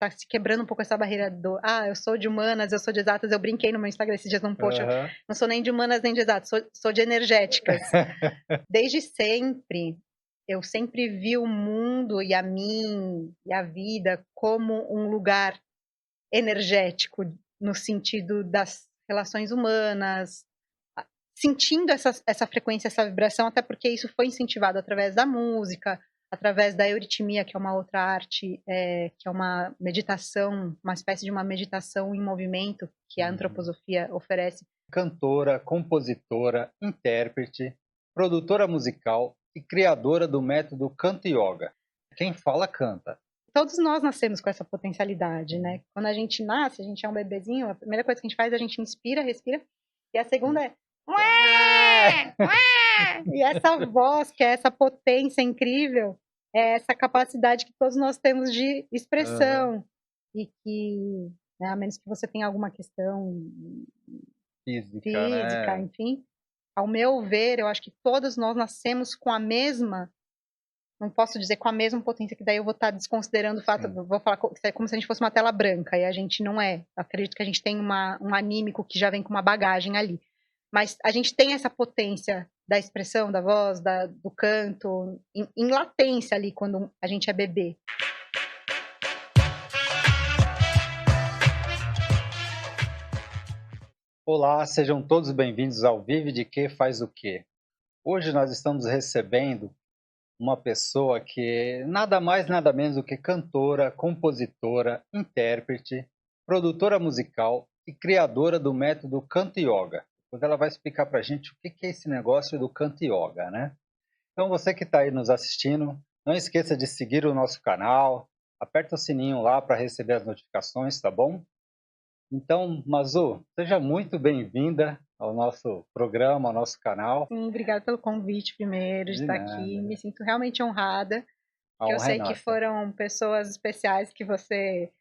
tá se quebrando um pouco essa barreira eu sou de humanas, eu sou de exatas. Eu brinquei no meu Instagram esses dias num post, eu não sou nem de humanas nem de exatas, sou de energéticas. Desde sempre, eu sempre vi o mundo e a mim e a vida como um lugar energético, no sentido das relações humanas, sentindo essa frequência, essa vibração, até porque isso foi incentivado através da música, através da euritmia, que é uma outra arte, que é uma meditação, uma espécie de uma meditação em movimento que a antroposofia oferece. Cantora, compositora, intérprete, produtora musical e criadora do método Canto Yoga. Quem fala, canta. Todos nós nascemos com essa potencialidade, né? Quando a gente nasce, a gente é um bebezinho, a primeira coisa que a gente faz é a gente inspira, respira, e a segunda é... E essa voz, que é essa potência incrível, é essa capacidade que todos nós temos de expressão. E que, né, a menos que você tenha alguma questão física, né? Enfim, ao meu ver, eu acho que todos nós nascemos com a mesma, não posso dizer com a mesma potência, que daí eu vou estar desconsiderando o fato, vou falar como se a gente fosse uma tela branca, e a gente não é. Acredito que a gente tem um anímico que já vem com uma bagagem ali. Mas a gente tem essa potência da expressão, da voz, do canto, em latência ali, quando a gente é bebê. Olá, sejam todos bem-vindos ao Vive de Que Faz o Quê. Hoje nós estamos recebendo uma pessoa que nada mais, nada menos do que cantora, compositora, intérprete, produtora musical e criadora do método Canto Yoga. Depois ela vai explicar para a gente o que é esse negócio do Canto Yoga, né? Então você que está aí nos assistindo, não esqueça de seguir o nosso canal, aperta o sininho lá para receber as notificações, tá bom? Então, Mazu, seja muito bem-vinda ao nosso programa, ao nosso canal. Sim, obrigada pelo convite primeiro, de estar aqui. Me sinto realmente honrada, porque eu sei que foram pessoas especiais que você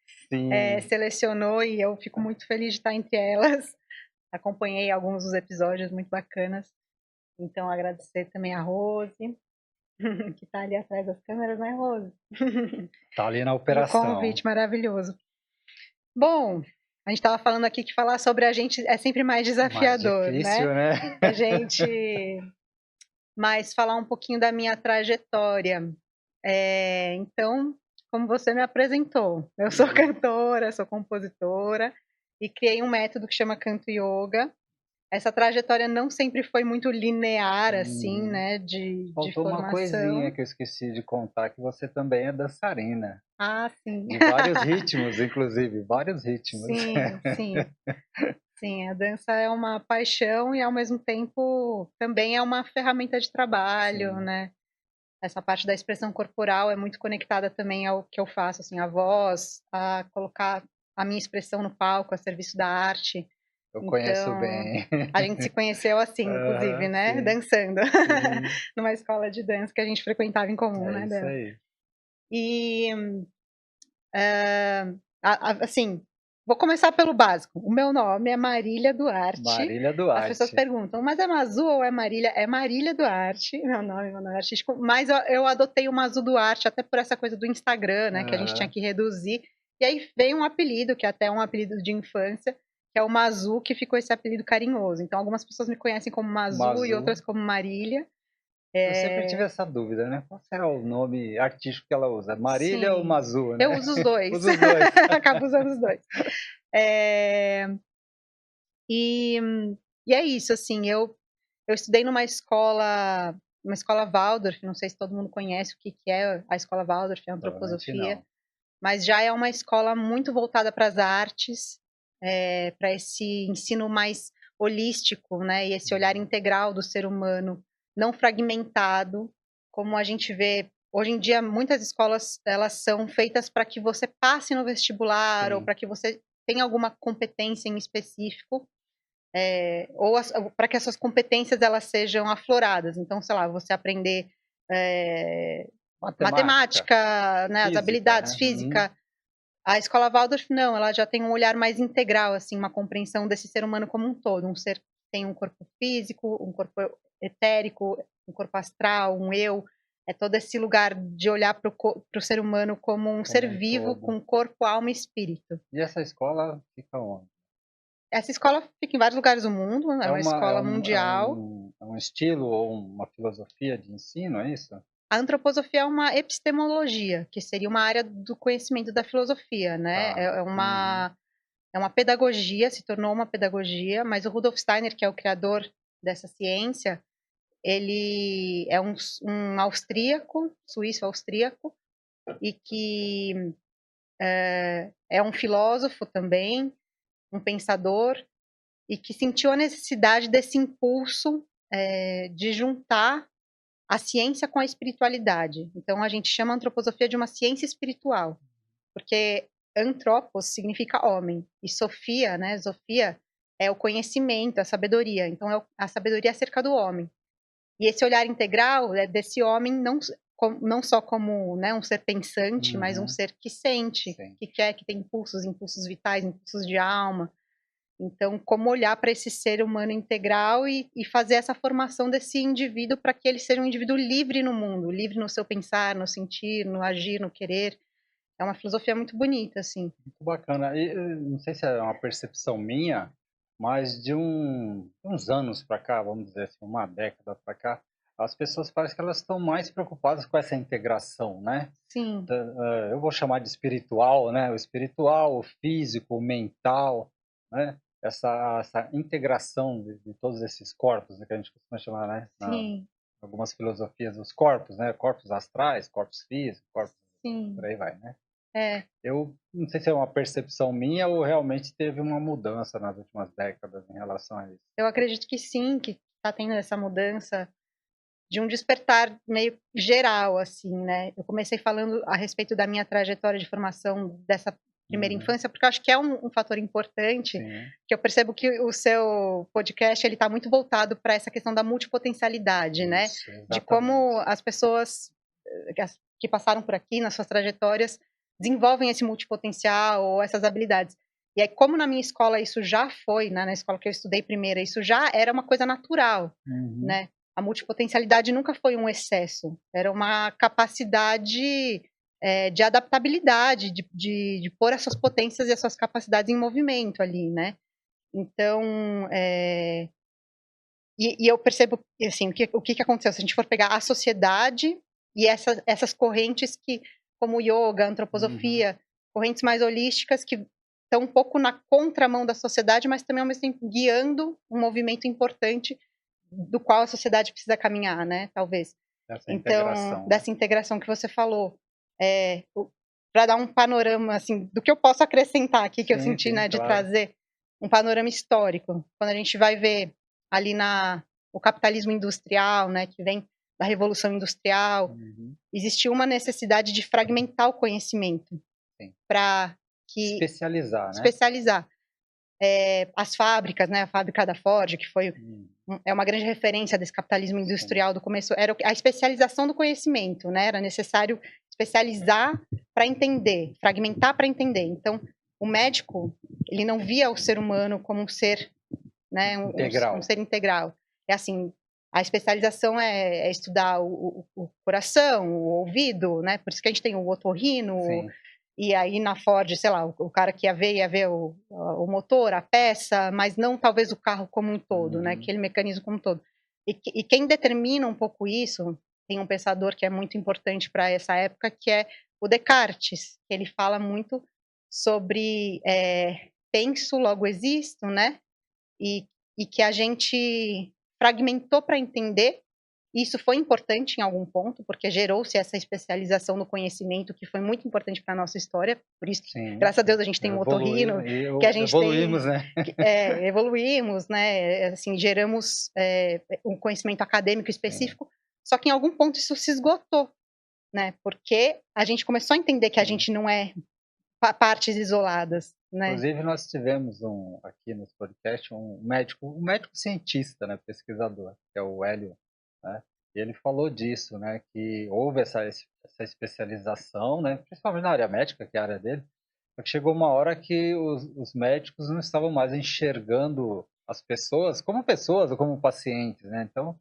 selecionou e eu fico muito feliz de estar entre elas. Acompanhei alguns dos episódios muito bacanas. Então, agradecer também a Rose, que está ali atrás das câmeras, né, Rose? Está ali na operação. E o convite maravilhoso. Bom, a gente estava falando aqui que falar sobre a gente é sempre mais desafiador, mais difícil, né? A gente... Mas falar um pouquinho da minha trajetória. Então, como você me apresentou, eu sou cantora, sou compositora e criei um método que chama Canto Yoga. Essa trajetória não sempre foi muito linear, assim, né, de Faltou formação. Uma coisinha que eu esqueci de contar, que você também é dançarina. Ah, sim. De vários ritmos, inclusive, vários ritmos. Sim, sim. Sim, a dança é uma paixão e, ao mesmo tempo, também é uma ferramenta de trabalho, né? Essa parte da expressão corporal é muito conectada também ao que eu faço, assim, a voz, a colocar a minha expressão no palco, a serviço da arte. Eu conheço bem. A gente se conheceu assim, inclusive, né? Sim. Dançando. Numa escola de dança que a gente frequentava em comum, né, Dan? Isso aí. E, assim, vou começar pelo básico. O meu nome é Marília Duarte. Marília Duarte. As pessoas perguntam, mas é Mazu ou é Marília? É Marília Duarte, meu nome é artístico. Mas eu adotei o Mazu Duarte até por essa coisa do Instagram, né? Que a gente tinha que reduzir. E aí veio um apelido, que é até um apelido de infância, que é o Mazu, que ficou esse apelido carinhoso. Então, algumas pessoas me conhecem como Mazu e outras como Marília. Eu sempre tive essa dúvida, né? Qual será o nome artístico que ela usa? Marília ou Mazu, né? Eu uso os dois. Uso os dois. Acabo usando os dois. E é isso, assim, eu estudei numa escola Waldorf, não sei se todo mundo conhece o que é a escola Waldorf, a antroposofia, mas já é uma escola muito voltada para as artes, para esse ensino mais holístico, né, e esse olhar integral do ser humano, não fragmentado, como a gente vê hoje em dia. Muitas escolas, elas são feitas para que você passe no vestibular, ou para que você tenha alguma competência em específico, ou para que essas competências elas sejam afloradas. Então, sei lá, você aprender matemática, né, física, as habilidades, física. A escola Waldorf, não, ela já tem um olhar mais integral, assim, uma compreensão desse ser humano como um todo. Um ser que tem um corpo físico, um corpo etérico, um corpo astral, um eu. É todo esse lugar de olhar para o ser humano como um ser vivo, com corpo, alma e espírito. E essa escola fica onde? Essa escola fica em vários lugares do mundo, é uma escola mundial. É um estilo ou uma filosofia de ensino, é isso? A antroposofia é uma epistemologia, que seria uma área do conhecimento da filosofia, né? Tá. É uma pedagogia, se tornou uma pedagogia, mas o Rudolf Steiner, que é o criador dessa ciência, ele é um austríaco, suíço-austríaco, e que é um filósofo também, um pensador, e que sentiu a necessidade desse impulso de juntar a ciência com a espiritualidade. Então, a gente chama a antroposofia de uma ciência espiritual, porque antropos significa homem, e sofia, né, Sofia, é o conhecimento, a sabedoria. Então, é a sabedoria acerca do homem. E esse olhar integral é desse homem não só como, né, um ser pensante, mas um ser que sente, Sim. que quer, que tem impulsos vitais, impulsos de alma. Então, como olhar para esse ser humano integral e fazer essa formação desse indivíduo para que ele seja um indivíduo livre no mundo, livre no seu pensar, no sentir, no agir, no querer. É uma filosofia muito bonita, assim. Muito bacana. E não sei se é uma percepção minha, mas de uns anos para cá, vamos dizer assim, uma década para cá, as pessoas parecem que elas estão mais preocupadas com essa integração, né? Sim. Eu vou chamar de espiritual, né? O espiritual, o físico, o mental, né? Essa integração de todos esses corpos, né, que a gente costuma chamar, né? Sim. Algumas filosofias, os corpos, né? Corpos astrais, corpos físicos, corpos... Sim. Por aí vai, né? Eu não sei se é uma percepção minha ou realmente teve uma mudança nas últimas décadas em relação a isso. Eu acredito que sim, que está tendo essa mudança de um despertar meio geral, assim, né? Eu comecei falando a respeito da minha trajetória de formação dessa primeira infância, porque eu acho que é um fator importante, que eu percebo que o seu podcast ele está muito voltado para essa questão da multipotencialidade, né? De como as pessoas que passaram por aqui nas suas trajetórias desenvolvem esse multipotencial ou essas habilidades. E aí, como na minha escola isso já foi, né, na escola que eu estudei primeiro, isso já era uma coisa natural, né? A multipotencialidade nunca foi um excesso, era uma capacidade de adaptabilidade, de pôr as suas potências e as suas capacidades em movimento ali, né? Então, e eu percebo, assim, o que aconteceu? Se a gente for pegar a sociedade e essas correntes que, como o yoga, a antroposofia, correntes mais holísticas que estão um pouco na contramão da sociedade, mas também ao mesmo tempo guiando um movimento importante do qual a sociedade precisa caminhar, né? Talvez. Então, dessa integração que você falou, para dar um panorama assim do que eu posso acrescentar aqui que eu senti, né, de trazer um panorama histórico. Quando a gente vai ver ali o capitalismo industrial, né, que vem da Revolução Industrial, existiu uma necessidade de fragmentar o conhecimento para que especializar. As fábricas, né, a fábrica da Ford, que foi é uma grande referência desse capitalismo industrial do começo, era a especialização do conhecimento, né? Era necessário especializar para entender, fragmentar para entender. Então, o médico, ele não via o ser humano como um ser, né, um ser integral. É assim, a especialização é estudar o coração, o ouvido, né? Por isso que a gente tem o otorrino, e aí na Ford, sei lá, o cara que ia ver o motor, a peça, mas não talvez o carro como um todo, né? Aquele mecanismo como um todo. E quem determina um pouco isso, tem um pensador que é muito importante para essa época, que é o Descartes, que ele fala muito sobre penso, logo existo, né? E que a gente fragmentou para entender. Isso foi importante em algum ponto, porque gerou-se essa especialização no conhecimento, que foi muito importante para a nossa história. Por isso, graças a Deus, a gente tem um otorrino, que a gente evoluímos, né? Evoluímos, né? Assim, geramos um conhecimento acadêmico específico, só que em algum ponto isso se esgotou, né? Porque a gente começou a entender que a gente não é partes isoladas, né? Inclusive, nós tivemos aqui nesse podcast um médico cientista, né, pesquisador, que é o Hélio, né? E ele falou disso, né, que houve essa especialização, né, principalmente na área médica, que é a área dele, porque chegou uma hora que os médicos não estavam mais enxergando as pessoas ou como pacientes, né? Então,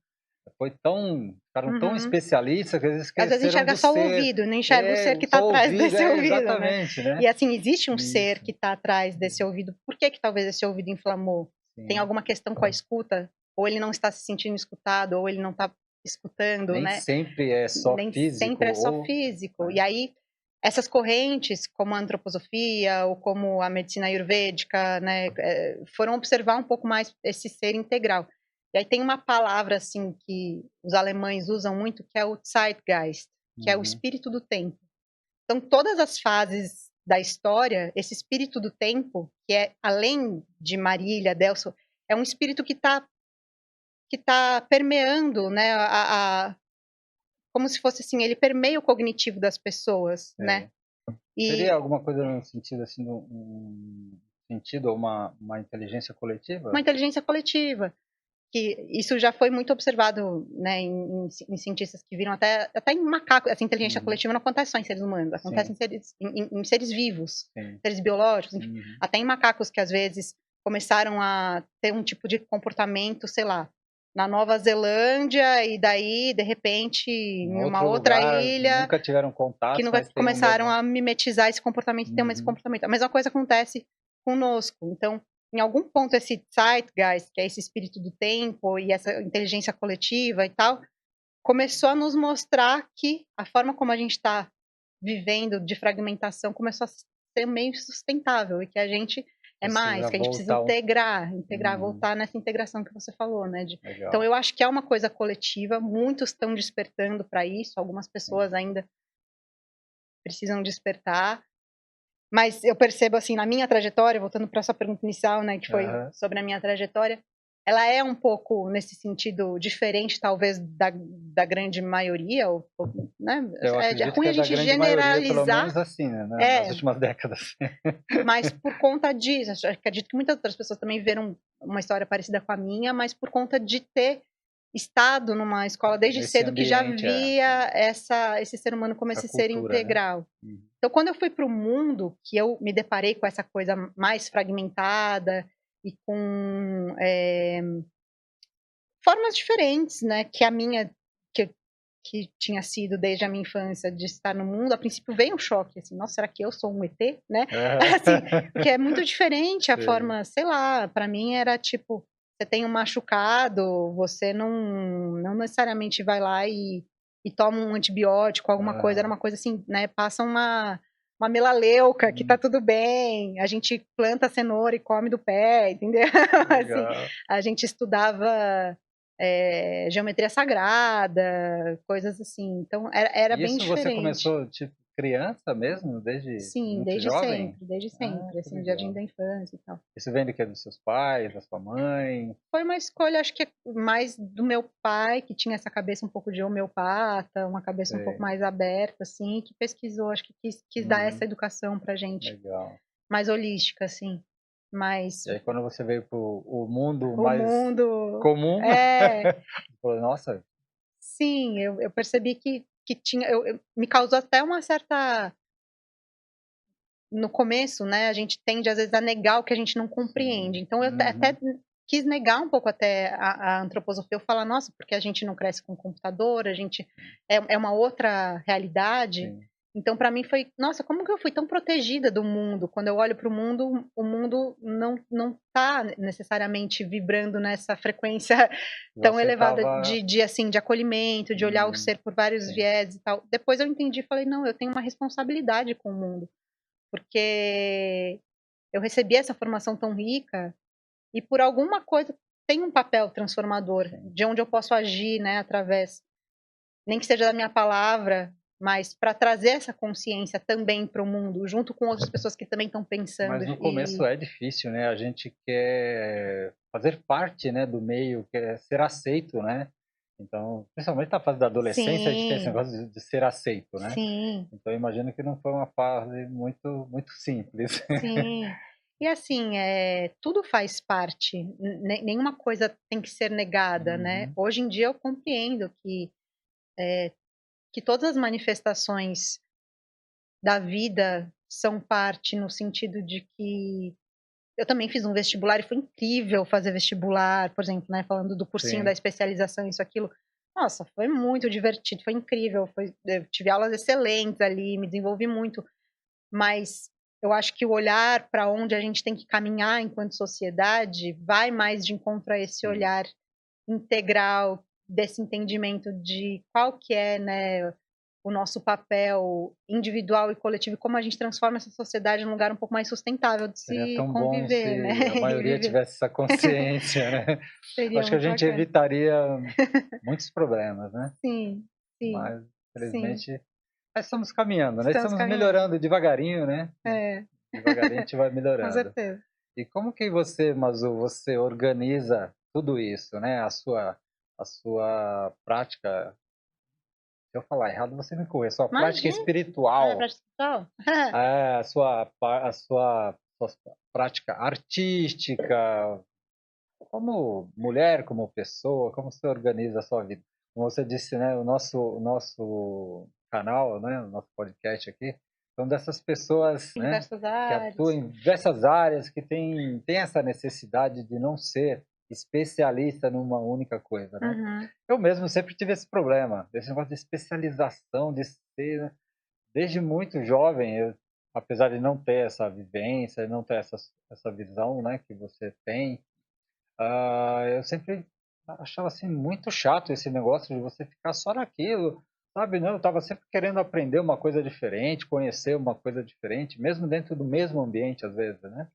Ficaram tão Uhum. especialistas que eles Às vezes esqueceram enxerga do só o ser. ouvido, não enxerga o ser que está Só atrás ouvido, desse ouvido, né. exatamente, né. E assim, existe um ser Isso. que está atrás desse ouvido. Por que que talvez esse ouvido inflamou? Tem Sim. alguma questão com a escuta? Ou ele não está se sentindo escutado, ou ele não está escutando, Nem né. sempre é só Nem físico sempre é só ou físico. E né. aí, essas correntes, como a antroposofia ou como a medicina ayurvédica, né, foram observar um pouco mais esse ser integral. E aí tem uma palavra, assim, que os alemães usam muito, que é o Zeitgeist, que é o Uhum. espírito do tempo. Então, todas as fases da história, esse espírito do tempo, que é além de Marília, Delso, é um espírito que tá permeando, né, como se fosse assim, ele permeia o cognitivo das pessoas, né. É. Seria E alguma coisa no sentido, assim, sentido ou uma inteligência uma coletiva? inteligência coletiva, que isso já foi muito observado, né, em cientistas que viram até em macacos. Essa inteligência Uhum. coletiva não acontece só em seres humanos, acontece Sim, em seres vivos, sim. seres biológicos, enfim, Uhum. até em macacos que às vezes começaram a ter um tipo de comportamento, sei lá, na Nova Zelândia e daí, de repente, Em em uma outro outra lugar, ilha, nunca tiveram que contato, não vai mas tem o começaram mesmo. a mimetizar esse comportamento e ter o mesmo Uhum. comportamento. A mesma coisa acontece conosco. Então, em algum ponto, esse Zeitgeist, que é esse espírito do tempo e essa inteligência coletiva e tal, começou a nos mostrar que a forma como a gente está vivendo de fragmentação começou a ser meio sustentável e que a gente é mais, Precisa que a gente precisa voltar um. integrar, Uhum. voltar nessa integração que você falou, né, então Legal. eu acho que é uma coisa coletiva, muitos estão despertando para isso, algumas Sim. pessoas ainda precisam despertar, mas eu percebo, assim, na minha trajetória, voltando para sua pergunta inicial, né, que foi Aham. sobre a minha trajetória, ela é um pouco, nesse sentido, diferente, talvez, da grande maioria, né, Eu é acredito ruim que a é da gente grande maioria, pelo generalizar, menos assim, né, nas é, últimas décadas. mas por conta disso, acredito que muitas outras pessoas também viveram uma história parecida com a minha, mas por conta de ter estado numa escola desde Nesse cedo que já ambiente, via esse ser humano como essa esse ser cultura, né. integral. Uhum. Então, quando eu fui para o mundo, que eu me deparei com essa coisa mais fragmentada e com formas diferentes, né, que a minha, que tinha sido desde a minha infância de estar no mundo, a princípio veio um choque, assim, nossa, será que eu sou um ET, né? Assim, Aham. porque é muito diferente a Sei. forma, sei lá, para mim era tipo, você tem um machucado, você não necessariamente vai lá e toma um antibiótico, alguma coisa, era Aham. uma coisa assim, né, passa uma melaleuca que tá Hum, tudo bem, a gente planta cenoura e come do pé, entendeu? Assim, legal. a gente estudava geometria sagrada, coisas assim, então era E bem isso você diferente. começou, tipo, criança mesmo, desde Sim, muito jovem? desde Ah, sempre, que assim, jardim legal. da infância e tal. Isso vem do quê? Dos seus pais, da sua mãe? Foi uma escolha, acho que mais do meu pai, que tinha essa cabeça um pouco de homeopata, uma cabeça um pouco Sei. mais aberta, assim, que pesquisou, acho que quis dar essa Uhum. educação pra gente, Legal. mais holística, assim. Mas E aí quando você veio para o mundo o mais mundo comum, é, falou: "Nossa". sim, eu percebi que tinha, me causou até uma certa. No começo, né, a gente tende às vezes a negar o que a gente não compreende, Sim. então eu até Uhum. quis negar um pouco até a antroposofia, eu falar: "Nossa, porque a gente não cresce com computador, a gente é uma outra realidade", Sim. então para mim foi: "Nossa, como que eu fui tão protegida do mundo?", quando eu olho para o mundo não tá necessariamente vibrando nessa frequência tão Você elevada estava de assim, de acolhimento, de olhar o ser por vários sim. viés e tal. Depois eu entendi e falei: "Não, eu tenho uma responsabilidade com o mundo". Porque eu recebi essa formação tão rica e por alguma coisa tem um papel transformador, Sim. de onde eu posso agir, né, através, nem que seja da minha palavra, mas para trazer essa consciência também para o mundo, junto com outras pessoas que também estão pensando Mas no começo e é difícil, né, a gente quer fazer parte, né, do meio, quer ser aceito, né. Então, principalmente na fase da adolescência, a gente tem esse sim, negócio de ser aceito, né. sim, Então eu imagino que não foi uma fase muito simples. sim. E assim, tudo faz parte, nenhuma coisa tem que ser negada, né. Uhum. Hoje em dia eu compreendo que todas as manifestações da vida são parte, no sentido de que eu também fiz um vestibular e foi incrível fazer vestibular, por exemplo, né, falando do cursinho da Sim. especialização, isso, aquilo. Nossa, foi muito divertido, foi incrível, eu tive aulas excelentes ali, me desenvolvi muito, mas eu acho que o olhar para onde a gente tem que caminhar enquanto sociedade vai mais de encontro a esse Sim. olhar integral, desse entendimento de qual que é, né, o nosso papel individual e coletivo e como a gente transforma essa sociedade num lugar um pouco mais sustentável de Seria se tão bom se conviver, né, a e maioria viver. tivesse essa consciência, né. Seria Acho que a muito gente bacana. evitaria muitos problemas, né. Sim, sim, Mas, sim, infelizmente, nós estamos caminhando, né, estamos estamos caminhando. melhorando devagarinho, né. É, Devagarinho a gente vai com melhorando. certeza. E como que você, Mazu, você organiza tudo isso, né, a sua prática, se eu falar errado você me corrija, sua prática Imagina. Ah, espiritual, prática espiritual? a sua prática artística, como mulher, como pessoa, como você organiza a sua vida? Como você disse, né, o nosso canal, né, o nosso podcast aqui, são dessas pessoas, Em né, diversas que atuam áreas. em diversas áreas, que têm essa necessidade de não ser especialista numa única coisa, né. Uhum, Eu mesmo sempre tive esse problema, desse negócio de especialização, de ser, né, desde muito jovem, apesar de não ter essa vivência, não ter essa visão, né, que você tem, eu sempre achava, assim, muito chato esse negócio de você ficar só naquilo, sabe, não, eu estava sempre querendo aprender uma coisa diferente, conhecer uma coisa diferente, mesmo dentro do mesmo ambiente, às vezes, né.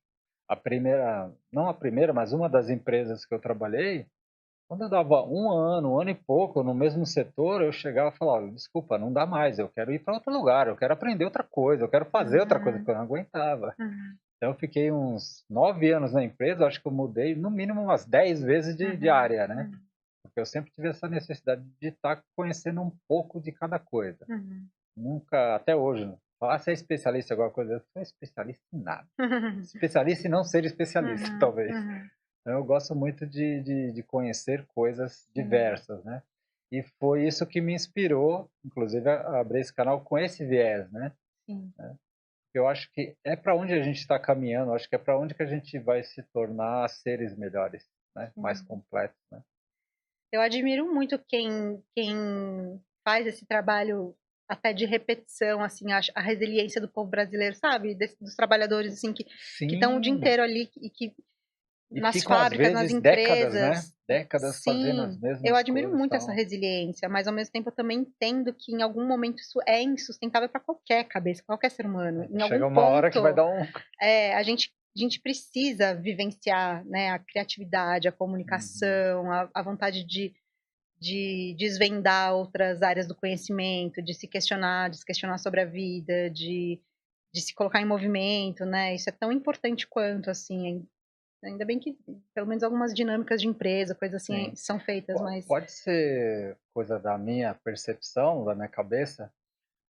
Não a primeira, mas uma das empresas que eu trabalhei, quando eu dava um ano e pouco no mesmo setor, eu chegava e falava: "Olha, desculpa, não dá mais, eu quero ir para outro lugar, eu quero aprender outra coisa, eu quero fazer outra coisa", uhum, porque eu não aguentava. uhum, Então eu fiquei uns 9 anos na empresa, acho que eu mudei no mínimo umas 10 vezes de uhum, área, né, uhum, porque eu sempre tive essa necessidade de estar conhecendo um pouco de cada coisa. uhum. Nunca, até hoje, falar: "Você é especialista em alguma coisa?", eu sou especialista em nada. Especialista em não ser especialista, Uhum, talvez. uhum, Então eu gosto muito de conhecer coisas sim. diversas, né. E foi isso que me inspirou, inclusive, a abrir esse canal com esse viés, né. Sim, Eu acho que é para onde a gente está caminhando, acho que é para onde que a gente vai se tornar seres melhores, né, mais sim. completos, né. Eu admiro muito quem faz esse trabalho até de repetição, assim, acho a resiliência do povo brasileiro, sabe, dos trabalhadores, assim, que estão o dia Sim, inteiro ali e que e nas ficam às fábricas, nas vezes décadas, né, empresas. décadas fazendo as Sim, eu mesmas admiro coisas, e muito essa tal. resiliência, mas ao mesmo tempo eu também entendo que em algum momento isso é insustentável para qualquer cabeça, qualquer ser humano. Em algum Chega uma hora que vai ponto, dar um a gente precisa vivenciar, né, a criatividade, a uhum, comunicação, a vontade de desvendar outras áreas do conhecimento, de se questionar sobre a vida, de se colocar em movimento, né, isso é tão importante quanto, assim, ainda bem que pelo menos algumas dinâmicas de empresa, coisas assim, sim. são feitas, mas Pode ser coisa da minha percepção, da minha cabeça,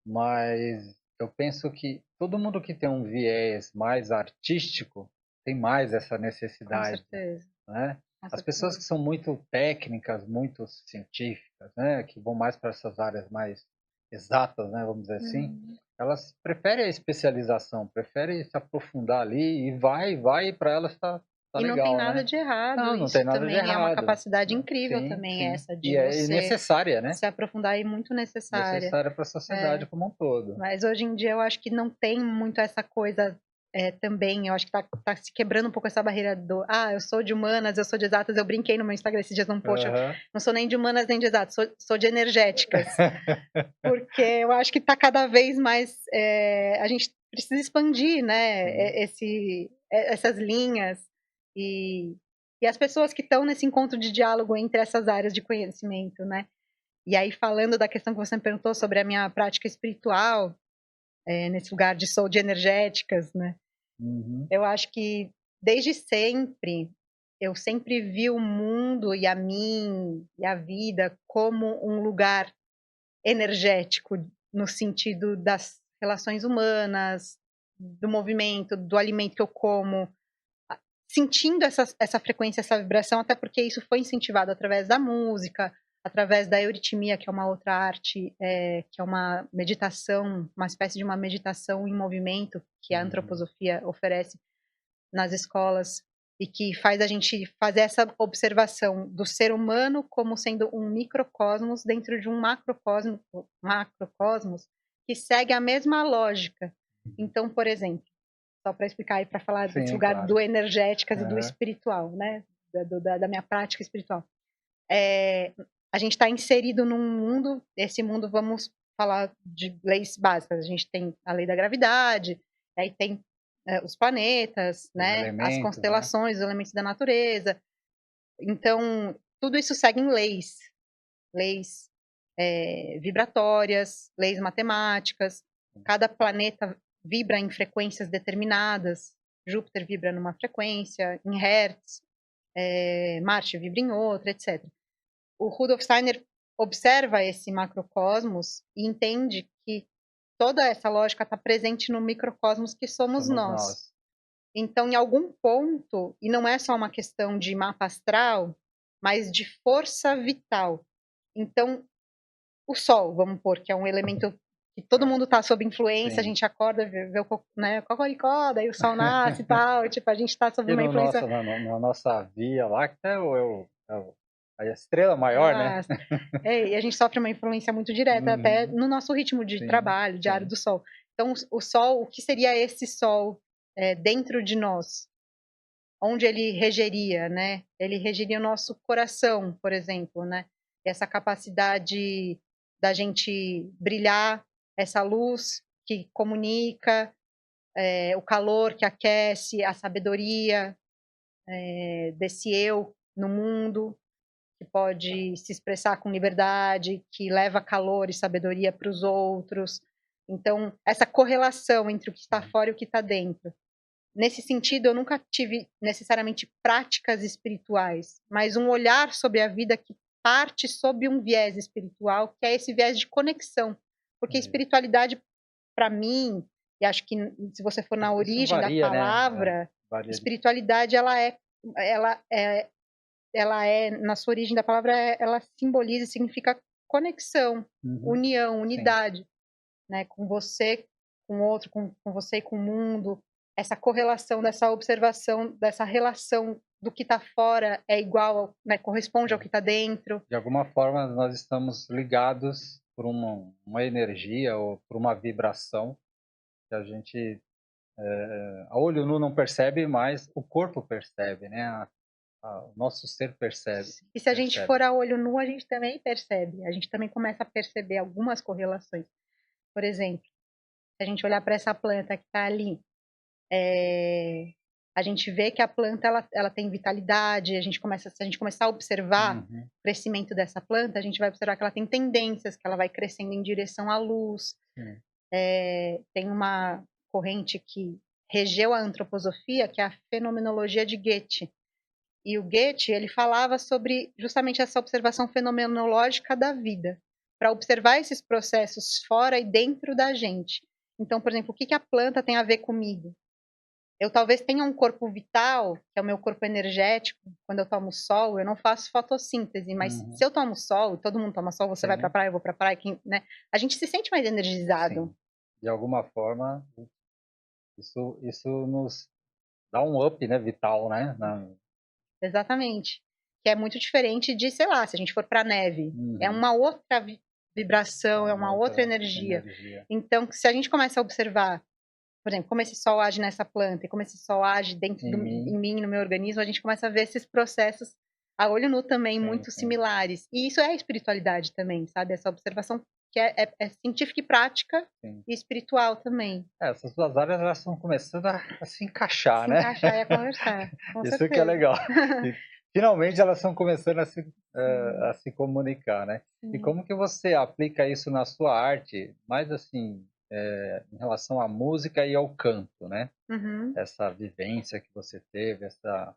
mas eu penso que todo mundo que tem um viés mais artístico tem mais essa com necessidade, certeza, né. com As pessoas certeza. que são muito técnicas, muito científicas, né, que vão mais para essas áreas mais exatas, né, vamos dizer assim, Uhum. elas preferem a especialização, preferem se aprofundar ali e vai, para elas tá E não tem legal, nada né. de errado, Não tem isso nada de também é uma errado, capacidade né. incrível Sim, também sim. essa de E é você necessária, né. se aprofundar e muito necessária. Necessária para a sociedade É. como um todo. Mas hoje em dia eu acho que não tem muito essa coisa, também, eu acho que tá se quebrando um pouco essa barreira do: "Ah, eu sou de humanas, eu sou de exatas", eu brinquei no meu Instagram esses dias num post, eu Aham. não sou nem de humanas nem de exatas, sou de energéticas, porque eu acho que tá cada vez mais, a gente precisa expandir, né, Sim. essas linhas, e e as pessoas que estão nesse encontro de diálogo entre essas áreas de conhecimento, né. E aí falando da questão que você me perguntou sobre a minha prática espiritual, nesse lugar de sou de energéticas, né. Uhum. Eu acho que desde sempre, eu sempre vi o mundo e a mim e a vida como um lugar energético, no sentido das relações humanas, do movimento, do alimento que eu como, sentindo essa frequência, essa vibração, até porque isso foi incentivado através da música, através da euritmia, que é uma outra arte, que é uma meditação, uma espécie de uma meditação em movimento que a Uhum. antroposofia oferece nas escolas. e que faz a gente fazer essa observação do ser humano como sendo um microcosmos dentro de um macrocosmos que segue a mesma lógica. Então, por exemplo, só para explicar e para falar desse Sim, lugar claro. do energéticas e do espiritual, né? Da minha prática espiritual. A gente está inserido num mundo, esse mundo, vamos falar de leis básicas. A gente tem a lei da gravidade, aí tem os planetas, né? As constelações, os elementos da natureza. Então, tudo isso segue em leis vibratórias, leis matemáticas. Cada planeta vibra em frequências determinadas. Júpiter vibra numa frequência, em Hertz, Marte vibra em outra, etc. O Rudolf Steiner observa esse macrocosmos e entende que toda essa lógica está presente no microcosmos que somos nós. Então, em algum ponto, e não é só uma questão de mapa astral, mas de força vital. Então, o Sol, vamos pôr, que é um elemento que todo mundo está sob influência, a gente acorda, vê o cocoricó, daí o Sol nasce e tal, tipo, a gente está sob uma influência... Na nossa Via Láctea, a estrela maior, né? E a gente sofre uma influência muito direta até no nosso ritmo de trabalho, diário do Sol. Então, o Sol, o que seria esse Sol dentro de nós? Onde ele regeria, né? Ele regeria o nosso coração, por exemplo, né? Essa capacidade da gente brilhar, essa luz que comunica, o calor que aquece, a sabedoria desse eu no mundo, que pode se expressar com liberdade, que leva calor e sabedoria para os outros. Então, essa correlação entre o que está fora e o que está dentro. Nesse sentido, eu nunca tive necessariamente práticas espirituais, mas um olhar sobre a vida que parte sob um viés espiritual, que é esse viés de conexão. Porque espiritualidade, para mim, e acho que se você for na origem da palavra, né? Espiritualidade, ela é, na sua origem da palavra, ela simboliza, significa conexão, união, unidade, né? Com você, com o outro, com você e com o mundo. Essa correlação, dessa observação, dessa relação do que está fora é igual, né? Corresponde ao que está dentro. De alguma forma, nós estamos ligados por uma energia ou por uma vibração que a gente, a olho nu não percebe, mas o corpo percebe, né? O nosso ser percebe. E se a gente for a olho nu, a gente também percebe. A gente também começa a perceber algumas correlações. Por exemplo, se a gente olhar para essa planta que está ali, a gente vê que a planta ela tem vitalidade. Se a gente começar a observar o crescimento dessa planta, a gente vai observar que ela tem tendências, que ela vai crescendo em direção à luz. Tem uma corrente que regeu a antroposofia, que é a fenomenologia de Goethe. E o Goethe, ele falava sobre justamente essa observação fenomenológica da vida, para observar esses processos fora e dentro da gente. Então, por exemplo, o que a planta tem a ver comigo? Eu talvez tenha um corpo vital, que é o meu corpo energético. Quando eu tomo sol, eu não faço fotossíntese, mas se eu tomo sol, todo mundo toma sol, você vai para a praia, eu vou para a praia, né? A gente se sente mais energizado. Sim. De alguma forma, isso nos dá um up, né, vital, né? Exatamente. Que é muito diferente de, sei lá, se a gente for para a neve. É uma outra vibração, é uma outra energia. Então, se a gente começa a observar, por exemplo, como esse sol age nessa planta e como esse sol age dentro em mim, no meu organismo, a gente começa a ver esses processos a olho nu também muito similares. E isso é a espiritualidade também, sabe? Essa observação que é científica e prática e espiritual também. Essas duas áreas elas estão começando a se encaixar, né? Se encaixar e a conversar. Com Isso certeza. que é legal. E, finalmente elas estão começando a se comunicar, né? E como que você aplica isso na sua arte, mais assim, em relação à música e ao canto, né? Essa vivência que você teve, essa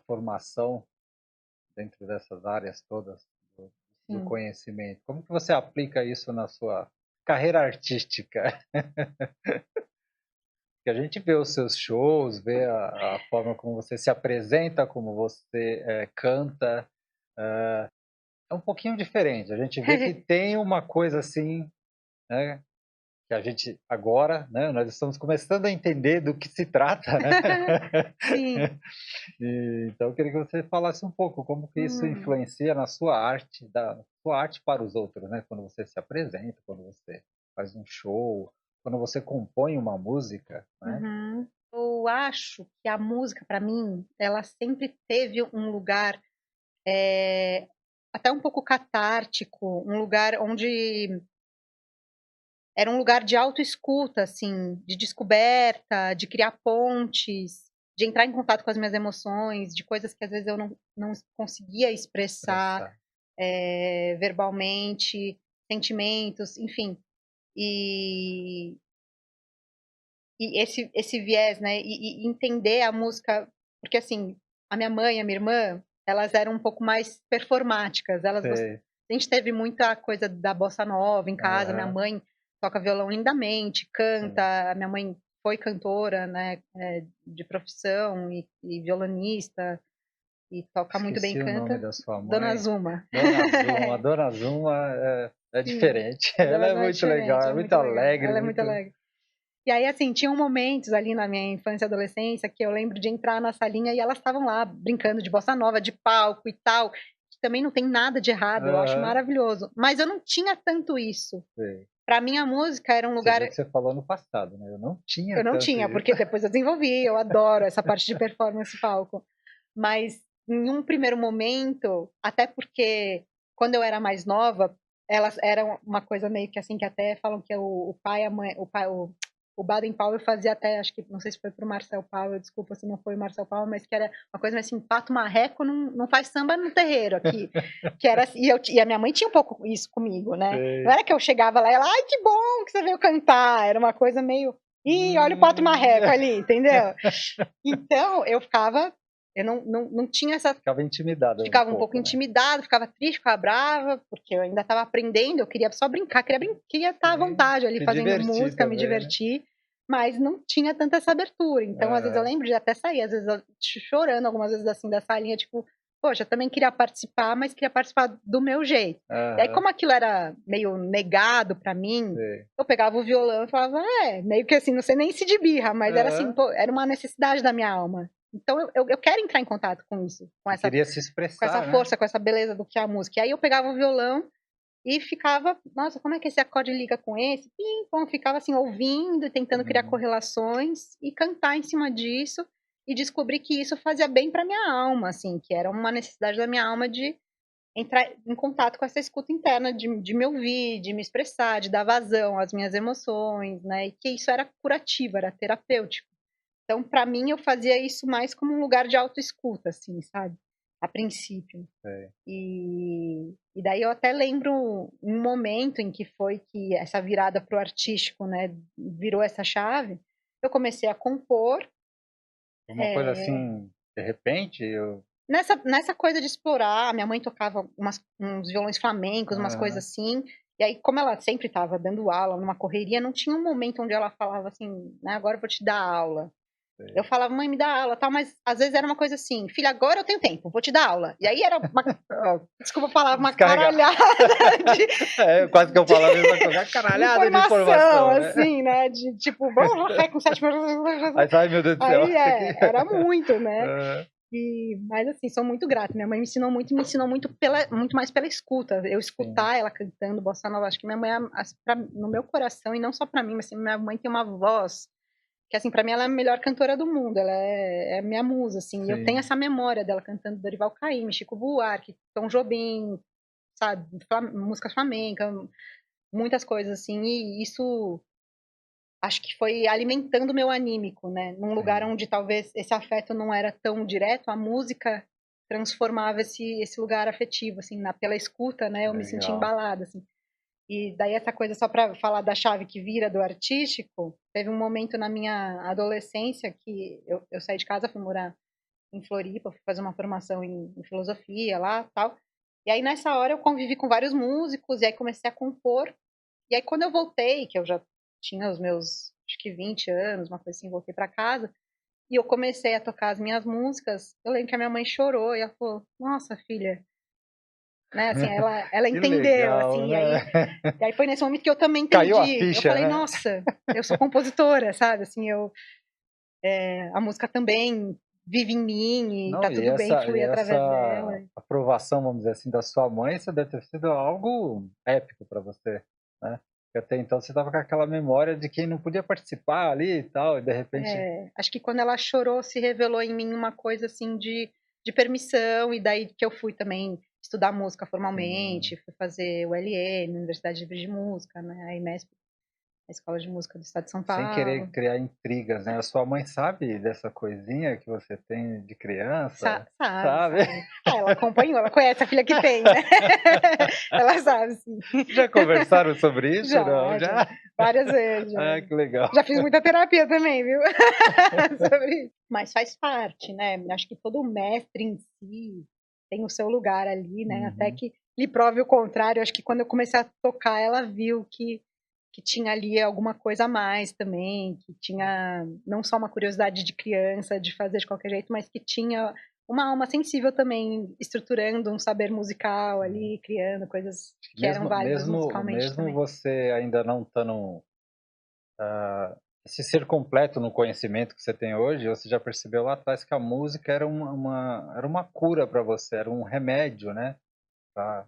formação dentro dessas áreas todas do conhecimento. Como que você aplica isso na sua carreira artística? Que a gente vê os seus shows, vê a forma como você se apresenta, como você canta, é um pouquinho diferente. A gente vê que tem uma coisa assim, né, que a gente agora, né, nós estamos começando a entender do que se trata, né? Sim. Então eu queria que você falasse um pouco como que isso influencia na sua arte, da sua arte para os outros, né? Quando você se apresenta, quando você faz um show, quando você compõe uma música, né? Uhum. Eu acho que a música, para mim, ela sempre teve um lugar até um pouco catártico, um lugar onde era um lugar de autoescuta, assim, de descoberta, de criar pontes, de entrar em contato com as minhas emoções, de coisas que às vezes eu não conseguia expressar verbalmente, sentimentos, enfim. E, e esse viés, né? E entender a música, porque assim, a minha mãe, a minha irmã, elas eram um pouco mais performáticas. Sei. A gente teve muita coisa da bossa nova em casa. Minha Aham. mãe toca violão lindamente, Sim. canta. A minha mãe foi cantora, né? De profissão e violonista e toca muito bem, Esqueci o nome canta. da sua Dona mãe. Zuma. Dona Zuma. Dona Zuma é Sim, diferente. a Ela Dona é Zuma é muito legal, diferente, é é muito muito legal. alegre, Ela é muito muito. alegre. E aí, assim, tinham momentos ali na minha infância e adolescência que eu lembro de entrar na salinha e elas estavam lá brincando de bossa nova, de palco e tal, que também não tem nada de errado, eu acho Aham. maravilhoso. Mas eu não tinha tanto isso. Sei. Pra mim, a música era um Você lugar. viu que você falou no passado, né? Eu não tinha Eu não tanto tinha, isso. porque depois eu desenvolvi, eu adoro essa parte de performance palco. Mas em um primeiro momento, até porque quando eu era mais nova, elas eram uma coisa meio que assim, que até falam que o pai, a mãe, o Baden Powell fazia até, acho que, não sei se foi pro Marcel Powell, desculpa se não foi o Marcel Powell, mas que era uma coisa assim, pato marreco não faz samba no terreiro aqui. Que era, e a minha mãe tinha um pouco isso comigo, né? Sei. Não era que eu chegava lá e ela, ai, que bom que você veio cantar. Era uma coisa meio, ih, olha o pato marreco ali, entendeu? Então, eu não tinha essa. Ficava intimidada um Ficava um pouco pouco, né? intimidada, ficava triste, ficava brava, porque eu ainda estava aprendendo, eu queria só brincar, queria estar à Sim. vontade ali Se fazendo divertir música, me também, né? divertir, mas não tinha tanta essa abertura. Então, às vezes eu Aham. lembro de até sair, às vezes eu chorando algumas vezes assim da salinha, tipo, poxa, eu também queria participar, mas queria participar do meu jeito. E aí, Aham. como aquilo era meio negado pra mim, Sei. eu pegava o violão e falava, meio que assim, não sei nem se de birra, mas era assim, Aham. pô, era uma necessidade da minha alma. Então, eu quero entrar em contato com isso, Você queria se com essa expressar, né? força, com essa beleza do que é a música. E aí eu pegava o violão e ficava, nossa, como é que esse acorde liga com esse? Pim, pom, ficava assim ouvindo, tentando criar Uhum. correlações e cantar em cima disso e descobri que isso fazia bem para minha alma, assim, que era uma necessidade da minha alma de entrar em contato com essa escuta interna, de me ouvir, de me expressar, de dar vazão às minhas emoções, né? E que isso era curativo, era terapêutico. Então, para mim, eu fazia isso mais como um lugar de autoescuta, assim, sabe? A princípio. Sei. E daí eu até lembro um momento em que foi que essa virada pro artístico, né, virou essa chave. Eu comecei a compor. Uma coisa É, assim, de repente, eu. nessa coisa de explorar, minha mãe tocava uns violões flamencos, umas coisas Aham. assim. E aí, como ela sempre estava dando aula numa correria, não tinha um momento onde ela falava assim, né, agora eu vou te dar aula. Eu Sei. falava, mãe, me dá aula, tal, mas às vezes era uma coisa assim, filha, agora eu tenho tempo, vou te dar aula. E aí era desculpa a palavra, uma Descarregar. caralhada Quase que eu falo a mesma coisa. Uma de caralhada de informação, informação, né? assim, né? De tipo, vamos ré com sétima. Aí, ai, meu Deus do céu. Aí era muito, né? Aham. Mas assim, sou muito grata. Minha mãe me ensinou muito muito mais pela escuta. Eu Sim. escutar ela cantando bossa nova. Acho que minha mãe, no meu coração, e não só pra mim, mas assim, minha mãe tem uma voz que assim, para mim ela é a melhor cantora do mundo, ela é a minha musa, assim, e eu tenho Sim. essa memória dela cantando Dorival Caymmi, Chico Buarque, Tom Jobim, sabe, música flamenca, muitas coisas assim, e isso acho que foi alimentando o meu anímico, né, num lugar Sim. onde talvez esse afeto não era tão direto, a música transformava esse lugar afetivo, assim, pela escuta, né, eu me senti Legal. embalada, assim. E daí essa coisa, só para falar da chave que vira do artístico, teve um momento na minha adolescência que eu saí de casa, fui morar em Floripa, fui fazer uma formação em filosofia lá, tal. E aí nessa hora eu convivi com vários músicos e aí comecei a compor. E aí quando eu voltei, que eu já tinha os meus, acho que 20 anos, uma coisa assim, voltei para casa, e eu comecei a tocar as minhas músicas, eu lembro que a minha mãe chorou e ela falou: "Nossa, filha, né? Assim, ela Que entendeu, legal, assim, né? e aí foi nesse momento que eu também Caiu a entendi. Eu ficha, falei, né? nossa, eu sou compositora, sabe? Assim, a música também vive em mim e tá Não, tudo bem e fluir através dela. essa aprovação, vamos dizer assim, da sua mãe, isso deve ter sido algo épico para você, né? Porque até então você estava com aquela memória de quem não podia participar ali e tal, e de repente. Acho que quando ela chorou, se revelou em mim uma coisa assim de permissão, e daí que eu fui também estudar música formalmente, fui fazer o LM, Universidade Livre de Música, né? A IMESP, a Escola de Música do Estado de São Sem querer Paulo. criar intrigas, né? A sua mãe sabe dessa coisinha que você tem de criança? Sabe, Sabe? sabe. Ela acompanhou, ela conhece a filha que tem, né? Ela sabe, sim. Já conversaram sobre isso? Não? Já, Já? várias vezes, já. Ah, que legal. Já fiz muita terapia também, viu? Sobre isso. Mas faz parte, né? Acho que todo mestre em si tem o seu lugar ali, né? Até Uhum. que lhe prove o contrário. Acho que quando eu comecei a tocar, ela viu que tinha ali alguma coisa a mais também, que tinha não só uma curiosidade de criança de fazer de qualquer jeito, mas que tinha uma alma sensível também, estruturando um saber musical ali, criando coisas que eram válidas musicalmente Mesmo também. você ainda não estando esse ser completo no conhecimento que você tem hoje, você já percebeu lá atrás que a música era era uma cura para você, era um remédio, né? Para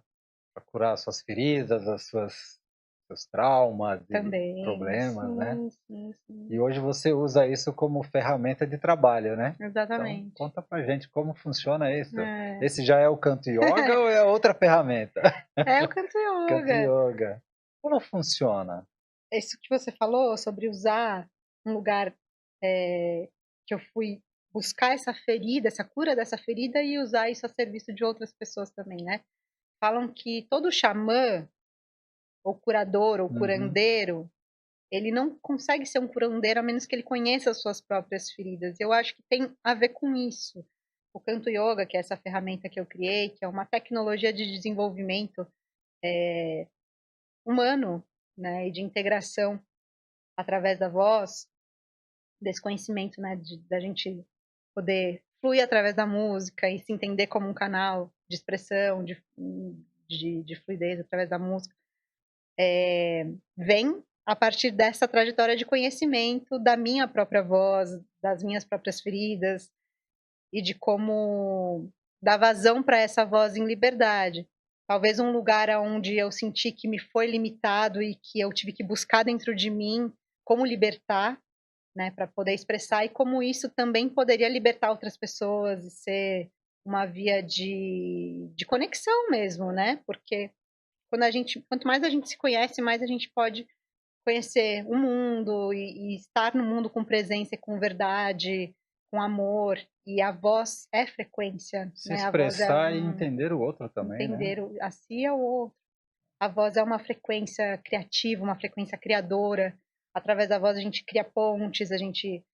curar as suas feridas, seus traumas e Também, problemas, né? sim, sim, sim. E hoje você usa isso como ferramenta de trabalho, né? Então, Exatamente. conta pra gente como funciona isso. É. Esse já é o canto yoga ou é outra ferramenta? É o canto Canto yoga. yoga. Como funciona? Isso que você falou sobre usar um lugar que eu fui buscar essa ferida, essa cura dessa ferida e usar isso a serviço de outras pessoas também, né? Falam que todo xamã, ou curador, ou Uhum. curandeiro, ele não consegue ser um curandeiro a menos que ele conheça as suas próprias feridas. Eu acho que tem a ver com isso. O Canto Yoga, que é essa ferramenta que eu criei, que é uma tecnologia de desenvolvimento humano, né, e de integração através da voz, desse conhecimento, né, da gente poder fluir através da música e se entender como um canal de expressão, de fluidez através da música, vem a partir dessa trajetória de conhecimento da minha própria voz, das minhas próprias feridas e de como dar vazão para essa voz em liberdade. Talvez um lugar onde eu senti que me foi limitado e que eu tive que buscar dentro de mim como libertar, né, para poder expressar, e como isso também poderia libertar outras pessoas e ser uma via de conexão mesmo, né? Porque quanto mais a gente se conhece, mais a gente pode conhecer o mundo e estar no mundo com presença e com verdade, com amor. E a voz é frequência, Se né? A voz é expressar e entender o outro também, né? entender a si e ao outro. A voz é uma frequência criativa, uma frequência criadora. Através da voz a gente cria pontes, a gente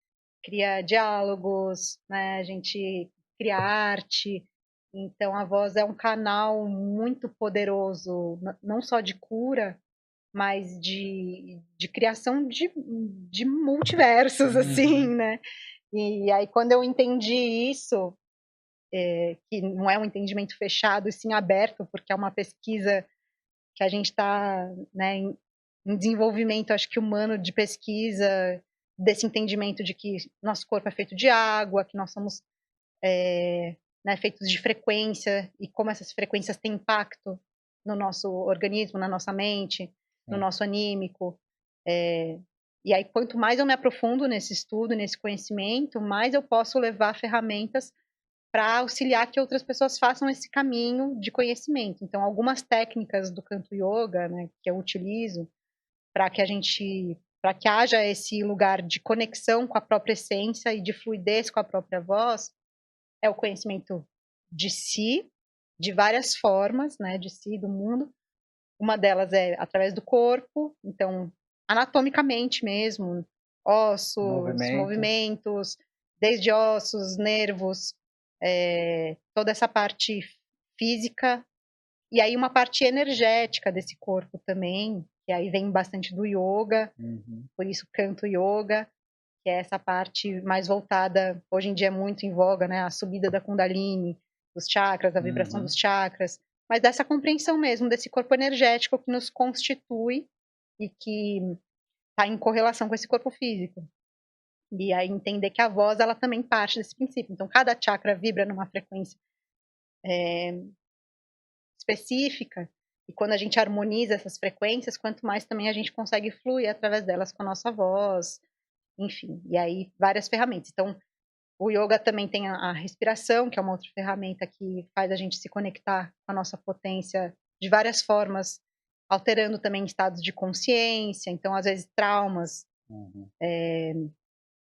cria diálogos, né? A gente cria arte. Então a voz é um canal muito poderoso, não só de cura, mas de criação de multiversos, assim, Uhum. né? E aí quando eu entendi isso, que não é um entendimento fechado e sim aberto, porque é uma pesquisa que a gente está, né, em desenvolvimento, acho que humano, de pesquisa, desse entendimento de que nosso corpo é feito de água, que nós somos né, feitos de frequência, e como essas frequências têm impacto no nosso organismo, na nossa mente, no Sim. nosso anímico. E aí, quanto mais eu me aprofundo nesse estudo, nesse conhecimento, mais eu posso levar ferramentas para auxiliar que outras pessoas façam esse caminho de conhecimento. Então, algumas técnicas do canto yoga, né, que eu utilizo para que para que haja esse lugar de conexão com a própria essência e de fluidez com a própria voz, é o conhecimento de si, de várias formas, né, de si, do mundo. Uma delas é através do corpo, então, anatomicamente mesmo, ossos, Movimentos. movimentos, desde ossos, nervos, toda essa parte física, e aí uma parte energética desse corpo também, que aí vem bastante do yoga, Uhum. por isso canto yoga, que é essa parte mais voltada, hoje em dia é muito em voga, né, a subida da Kundalini, dos chakras, a vibração Uhum. dos chakras, mas dessa compreensão mesmo, desse corpo energético que nos constitui e que está em correlação com esse corpo físico. E aí entender que a voz, ela também parte desse princípio. Então, cada chakra vibra numa frequência específica, e quando a gente harmoniza essas frequências, quanto mais também a gente consegue fluir através delas com a nossa voz, enfim, e aí várias ferramentas. Então, o yoga também tem a respiração, que é uma outra ferramenta que faz a gente se conectar com a nossa potência de várias formas, alterando também estados de consciência. Então, às vezes, traumas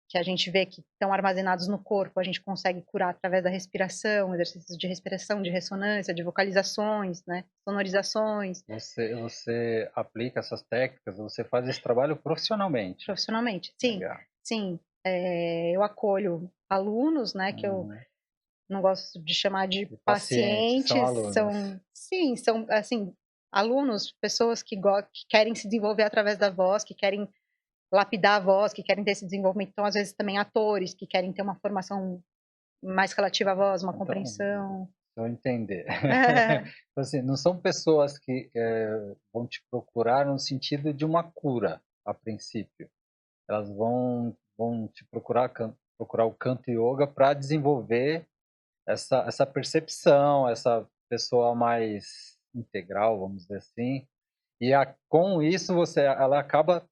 que a gente vê que estão armazenados no corpo, a gente consegue curar através da respiração, exercícios de respiração, de ressonância, de vocalizações, né? Sonorizações. Você aplica essas técnicas, você faz esse trabalho profissionalmente? Profissionalmente, sim. Legal. Sim. Eu acolho alunos, né, que eu não gosto de chamar de pacientes, são alunos. Sim, são, assim, alunos, pessoas que querem se desenvolver através da voz, que querem lapidar a voz, que querem ter esse desenvolvimento. Então, às vezes, também atores que querem ter uma formação mais relativa à voz, uma compreensão. Vou entender. Assim, não são pessoas que vão te procurar no sentido de uma cura, a princípio. Elas vão te procurar o Canto Yoga para desenvolver essa percepção, essa pessoa mais integral, vamos dizer assim. E com isso ela acaba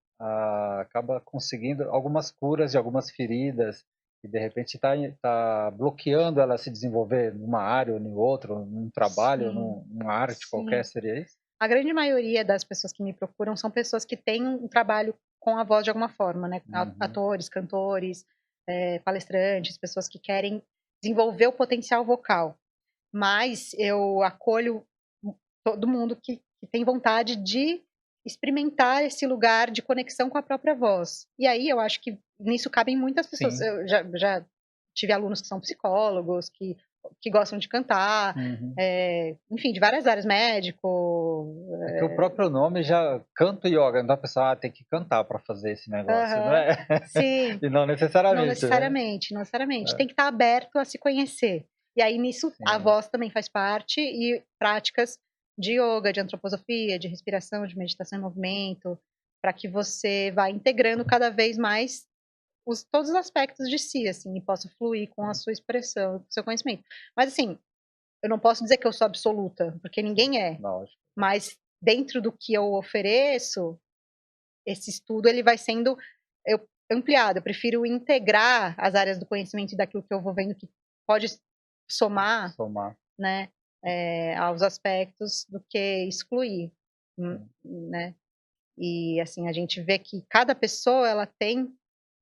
conseguindo algumas curas de algumas feridas e de repente está bloqueando ela se desenvolver numa área ou em outra, num trabalho, numa arte qualquer, seria isso? A grande maioria das pessoas que me procuram são pessoas que têm um trabalho com a voz de alguma forma, né? Atores, cantores, palestrantes, pessoas que querem desenvolver o potencial vocal. Mas eu acolho todo mundo que tem vontade de experimentar esse lugar de conexão com a própria voz. E aí eu acho que nisso cabem muitas pessoas. Sim. Eu já tive alunos que são psicólogos, que gostam de cantar, enfim, de várias áreas, médico. É que o próprio nome já Canto Yoga, então a pessoa tem que cantar para fazer esse negócio, não é? Sim. E não necessariamente. Não necessariamente, né? Não necessariamente. Tem que estar aberto a se conhecer. E aí nisso a voz também faz parte, e práticas de yoga, de antroposofia, de respiração, de meditação em movimento, para que você vá integrando cada vez mais todos os aspectos de si, assim, e possa fluir com a sua expressão, com o seu conhecimento. Mas assim, eu não posso dizer que eu sou absoluta, porque ninguém é. Lógico. Mas dentro do que eu ofereço, esse estudo ele vai sendo ampliado. Eu prefiro integrar as áreas do conhecimento e daquilo que eu vou vendo que pode somar. Né, aos aspectos, do que excluir, né? E assim, a gente vê que cada pessoa ela tem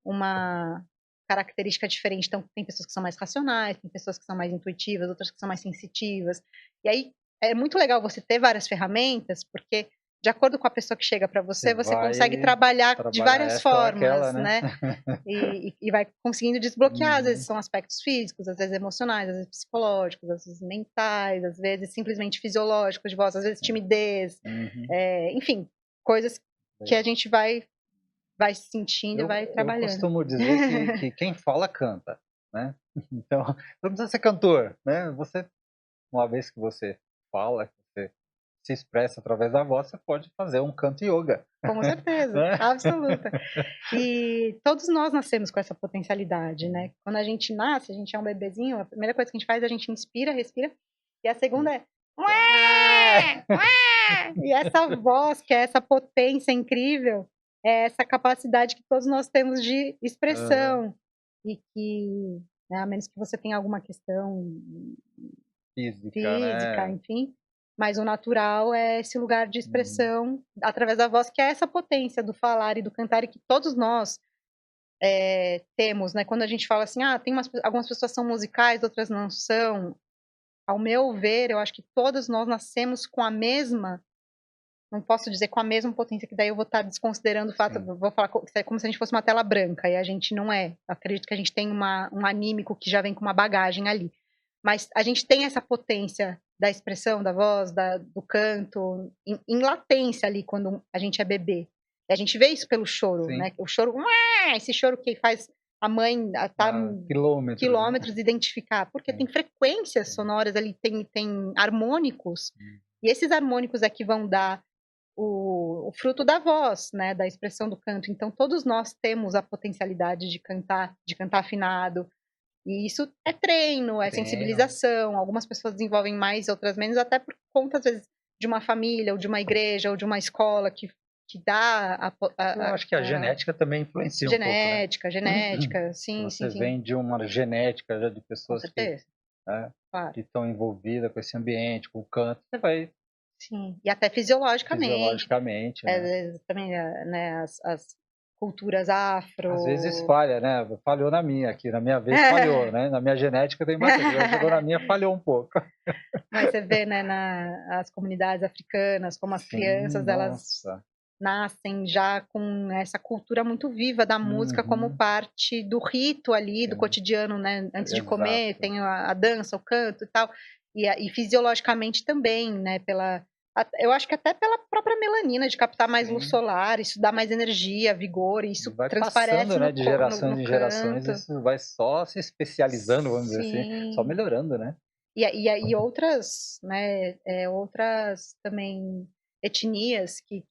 uma característica diferente. Então, tem pessoas que são mais racionais, tem pessoas que são mais intuitivas, outras que são mais sensitivas. E aí é muito legal você ter várias ferramentas, porque de acordo com a pessoa que chega para você consegue trabalhar de várias formas, né? E vai conseguindo desbloquear. Às vezes são aspectos físicos, às vezes emocionais, às vezes psicológicos, às vezes mentais, às vezes simplesmente fisiológicos de voz, às vezes timidez, enfim, coisas que a gente vai sentindo e vai trabalhando. Eu costumo dizer que quem fala canta, né? Então, não precisa ser cantor, né? Uma vez que você fala, que você se expressa através da voz, você pode fazer um canto yoga. Com certeza, absoluta. E todos nós nascemos com essa potencialidade, né? Quando a gente nasce, a gente é um bebezinho, a primeira coisa que a gente faz é a gente inspira, respira, e a segunda é ué, ué! E essa voz, que é essa potência incrível, é essa capacidade que todos nós temos de expressão. E que, né, a menos que você tenha alguma questão física, né? Enfim, mas o natural é esse lugar de expressão através da voz, que é essa potência do falar e do cantar, e que todos nós temos, né? Quando a gente fala assim, tem algumas pessoas são musicais, outras não são. Ao meu ver, eu acho que todos nós nascemos com a mesma, não posso dizer com a mesma potência, que daí eu vou estar desconsiderando o fato, vou falar como se a gente fosse uma tela branca, e a gente não é. Eu acredito que a gente tem um anímico que já vem com uma bagagem ali. Mas a gente tem essa potência da expressão, da voz, do canto, em latência ali, quando a gente é bebê. E a gente vê isso pelo choro, né? O choro, esse choro que faz a mãe está quilômetros, né? Identificar, porque tem frequências sonoras ali, tem harmônicos, e esses harmônicos é que vão dar o fruto da voz, né, da expressão do canto. Então, todos nós temos a potencialidade de cantar afinado, e isso é treino, é sensibilização. Algumas pessoas desenvolvem mais, outras menos, até por conta, às vezes, de uma família, ou de uma igreja, ou de uma escola que dá eu acho que a genética também influencia um pouco, né? Genética, sim, Você sim. vem de uma genética já de pessoas que estão envolvidas com esse ambiente, com o canto, você vai... Sim, e até fisiologicamente, né? Também, né, as culturas afro... Às vezes falha, né? Falhou na minha aqui, na minha vez falhou, né? Na minha genética tem bastante, já chegou na minha, falhou um pouco. Mas você vê, né, as comunidades africanas, como as crianças, elas nascem já com essa cultura muito viva da música como parte do rito ali, do cotidiano, né? Antes de comer, tem a dança, o canto e tal. E fisiologicamente também, né? Eu acho que até pela própria melanina, de captar mais luz solar, isso dá mais energia, vigor, e isso transparece passando, né, de gerações no em gerações, canto. isso vai só se especializando, vamos dizer assim, só melhorando, né? E outras, né, outras também etnias que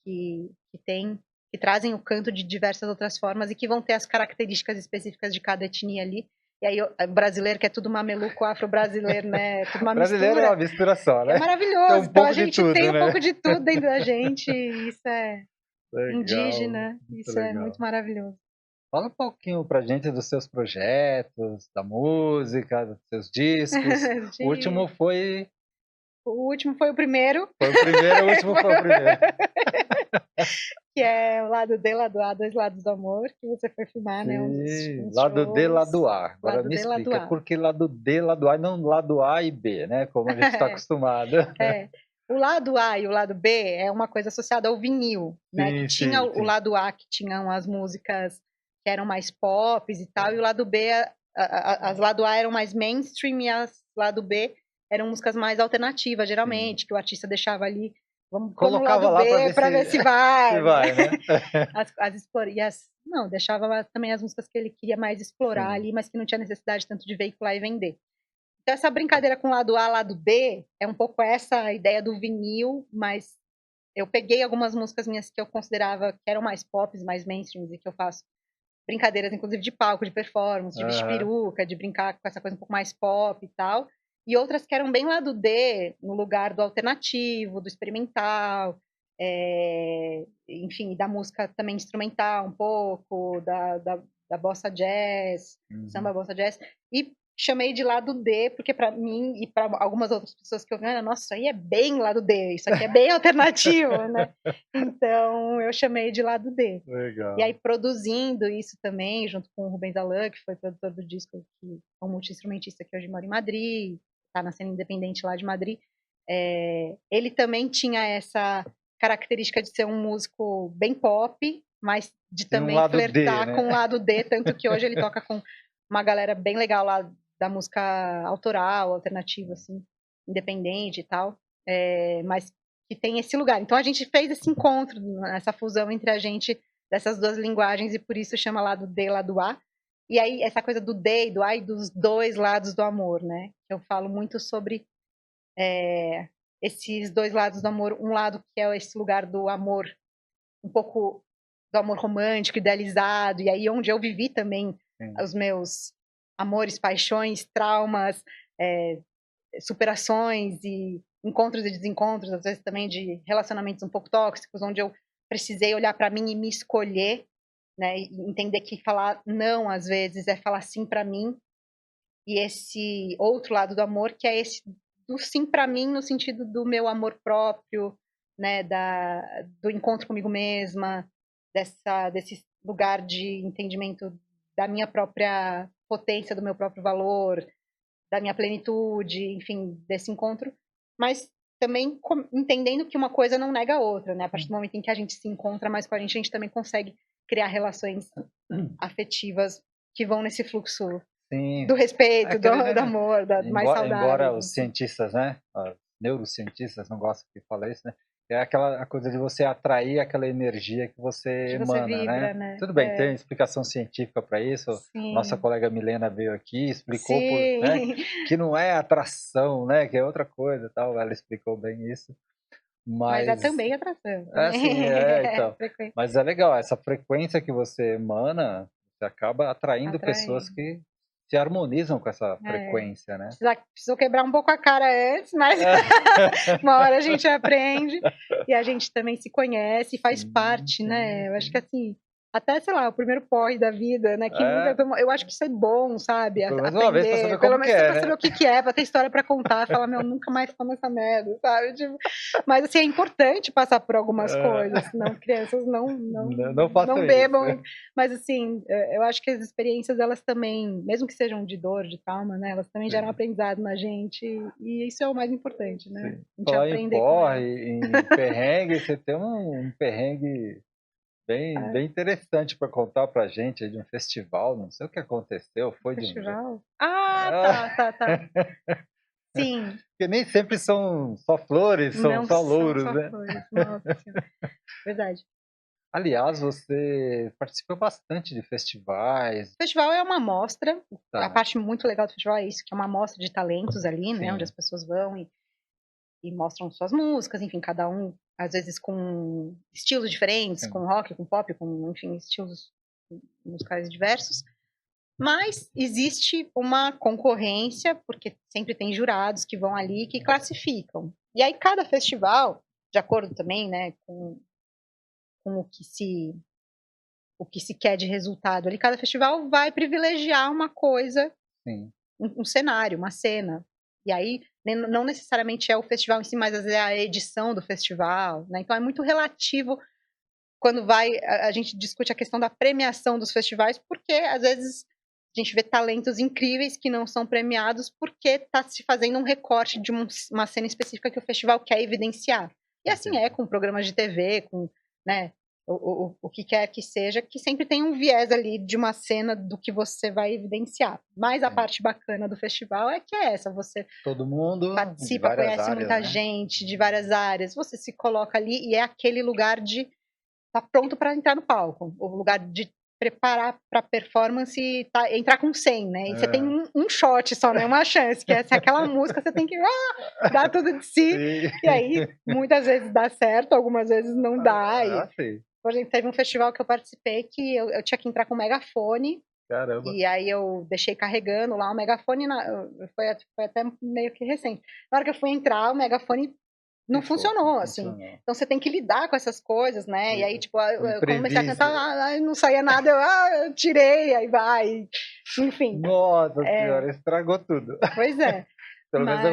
trazem o canto de diversas outras formas e que vão ter as características específicas de cada etnia ali. E aí o brasileiro, que é tudo mameluco, afro-brasileiro, né? Tudo uma brasileiro mistura. É uma misturação, né? É maravilhoso. Tem Então a gente tudo, tem né? um pouco de tudo dentro da gente. E isso é legal, indígena. Isso legal. É muito maravilhoso. Fala um pouquinho pra gente dos seus projetos, da música, dos seus discos. O último foi... O último foi o primeiro. Foi o primeiro, o último foi o primeiro. Que é o lado D, lado A, dois lados do amor, que você foi filmar, Sim, né? Um lado shows. D, lado A. Agora lado me D, explica, lado A. por que lado D, lado A e não lado A e B, né? Como a gente está acostumado. O lado A e o lado B é uma coisa associada ao vinil, né? Que tinha o lado A, que tinham as músicas que eram mais pop e tal, e o lado B, as lado A eram mais mainstream e as lado B eram músicas mais alternativas, geralmente, que o artista deixava ali, vamos colocava lado lá B para ver se vai. Se vai, né? Não, deixava também as músicas que ele queria mais explorar ali, mas que não tinha necessidade tanto de veicular e vender. Então, essa brincadeira com lado A, lado B, é um pouco essa ideia do vinil, mas eu peguei algumas músicas minhas que eu considerava que eram mais pop, mais mainstream, e que eu faço brincadeiras, inclusive, de palco, de performance, de vestir peruca, de brincar com essa coisa um pouco mais pop e tal. E outras que eram bem lado D, no lugar do alternativo, do experimental, enfim, da música também instrumental um pouco, da bossa jazz, samba bossa jazz. E chamei de lado D, porque para mim e para algumas outras pessoas que eu vi, nossa, isso aí é bem lado D, isso aqui é bem alternativo, né? Então, eu chamei de lado D. Legal. E aí, produzindo isso também, junto com o Rubens Alan, que foi produtor do disco, que é um multi-instrumentista que hoje mora em Madrid, está na cena independente lá de Madrid, ele também tinha essa característica de ser um músico bem pop, mas de também flertar D, né? com o lado D, tanto que hoje ele toca com uma galera bem legal lá da música autoral, alternativa, assim, independente e tal, mas que tem esse lugar. Então a gente fez esse encontro, essa fusão entre a gente dessas duas linguagens e por isso chama lado D, lado A. E aí essa coisa do D e do A e dos dois lados do amor, né? Eu falo muito sobre esses dois lados do amor. Um lado que é esse lugar do amor, um pouco do amor romântico, idealizado, e aí onde eu vivi também os meus amores, paixões, traumas, superações e encontros e desencontros, às vezes também de relacionamentos um pouco tóxicos, onde eu precisei olhar para mim e me escolher, né, e entender que falar não às vezes é falar sim para mim, e esse outro lado do amor que é esse do sim para mim no sentido do meu amor próprio, né, do encontro comigo mesma, desse lugar de entendimento da minha própria potência, do meu próprio valor, da minha plenitude, enfim, desse encontro, mas também entendendo que uma coisa não nega a outra, né? A partir do momento em que a gente se encontra mais com a gente também consegue criar relações afetivas que vão nesse fluxo do respeito, do amor, mais saudável. Embora os cientistas, né, os neurocientistas não gostam que fale isso, né? É aquela a coisa de você atrair aquela energia que você Que você emana, vibra, né. né. Tudo bem, tem explicação científica para isso. Nossa Sim, colega Milena veio aqui, explicou né, sim. que não é atração, né, que é outra coisa, tal. Ela explicou bem isso. Mas é Mas também atração, é assim, também. então. Frequência, Mas é legal, essa frequência que você emana, você acaba atraindo pessoas atraente. que se harmonizam com essa É. frequência, né. Precisou quebrar um pouco a cara antes, mas uma hora a gente aprende, e a gente também se conhece e faz Sim, parte, sim, né. Eu acho que sim. assim, até, sei lá, o primeiro porre da vida, né, quem nunca É, tomou, eu acho que isso é bom, sabe, pelo menos uma vez para aprender, saber pelo como que menos só é, pra saber né. o que que é, pra ter história pra contar, falar: "Meu, nunca mais toma essa merda", sabe, tipo, mas assim, é importante passar por algumas coisas, É. senão crianças Não façam não isso. bebam, mas assim, eu acho que as experiências elas também, mesmo que sejam de dor, de trauma, né, elas também geram Sim, aprendizado na gente, e isso é o mais importante, né, sim. a gente Falar em aprender com porre, elas. em perrengue, você tem um perrengue bem interessante para contar pra gente aí de um festival, não sei o que aconteceu, foi de um jeito Festival? Ah, tá, tá, tá. Sim, porque nem sempre são só flores, são não só são louros, só né. flores, nossa senhora, verdade. Aliás, você participou bastante de festivais. O festival é uma mostra, a Tá, parte muito legal do festival é isso, que é uma mostra de talentos ali, né, onde as sim, pessoas vão e mostram suas músicas, enfim, cada um, às vezes com estilos diferentes, sim, com rock, com pop, com, enfim, estilos musicais diversos. Mas existe uma concorrência, porque sempre tem jurados que vão ali que classificam. E aí cada festival, de acordo também, né, com o que se quer de resultado ali, cada festival vai privilegiar uma coisa, sim. um cenário, uma cena. E aí, não necessariamente é o festival em si, mas às vezes é a edição do festival, né? Então é muito relativo quando a gente discute a questão da premiação dos festivais, porque às vezes a gente vê talentos incríveis que não são premiados porque está se fazendo um recorte de uma cena específica que o festival quer evidenciar. E assim é Entendi. com programas de TV, com, né, o que quer que seja, que sempre tem um viés ali de uma cena do que você vai evidenciar. Mas a Sim. parte bacana do festival é que é essa, você Todo mundo de participa, várias conhece áreas, muita né. gente de várias áreas, você se coloca ali e é aquele lugar de tá pronto para entrar no palco, o lugar de preparar para performance e entrar com 100, né, e você tem Hã. um shot só, né, uma chance, que é se aquela música você tem que, dar tudo de si, Sim. e aí muitas vezes dá certo, algumas vezes não dá, e Sim. por exemplo, teve um festival que eu participei que eu tinha que entrar com megafone, Caramba. e aí eu deixei carregando lá o megafone foi até meio que recente. Na hora que eu fui entrar, o megafone não Pifou, não funcionou, assim. funcionou. Então você tem que lidar com essas coisas, né, e aí, tipo, O eu comecei a cantar, imprevisto. não saía nada, eu tirei, aí vai, enfim. Nossa É, senhora, estragou tudo. pois é. Pelo menos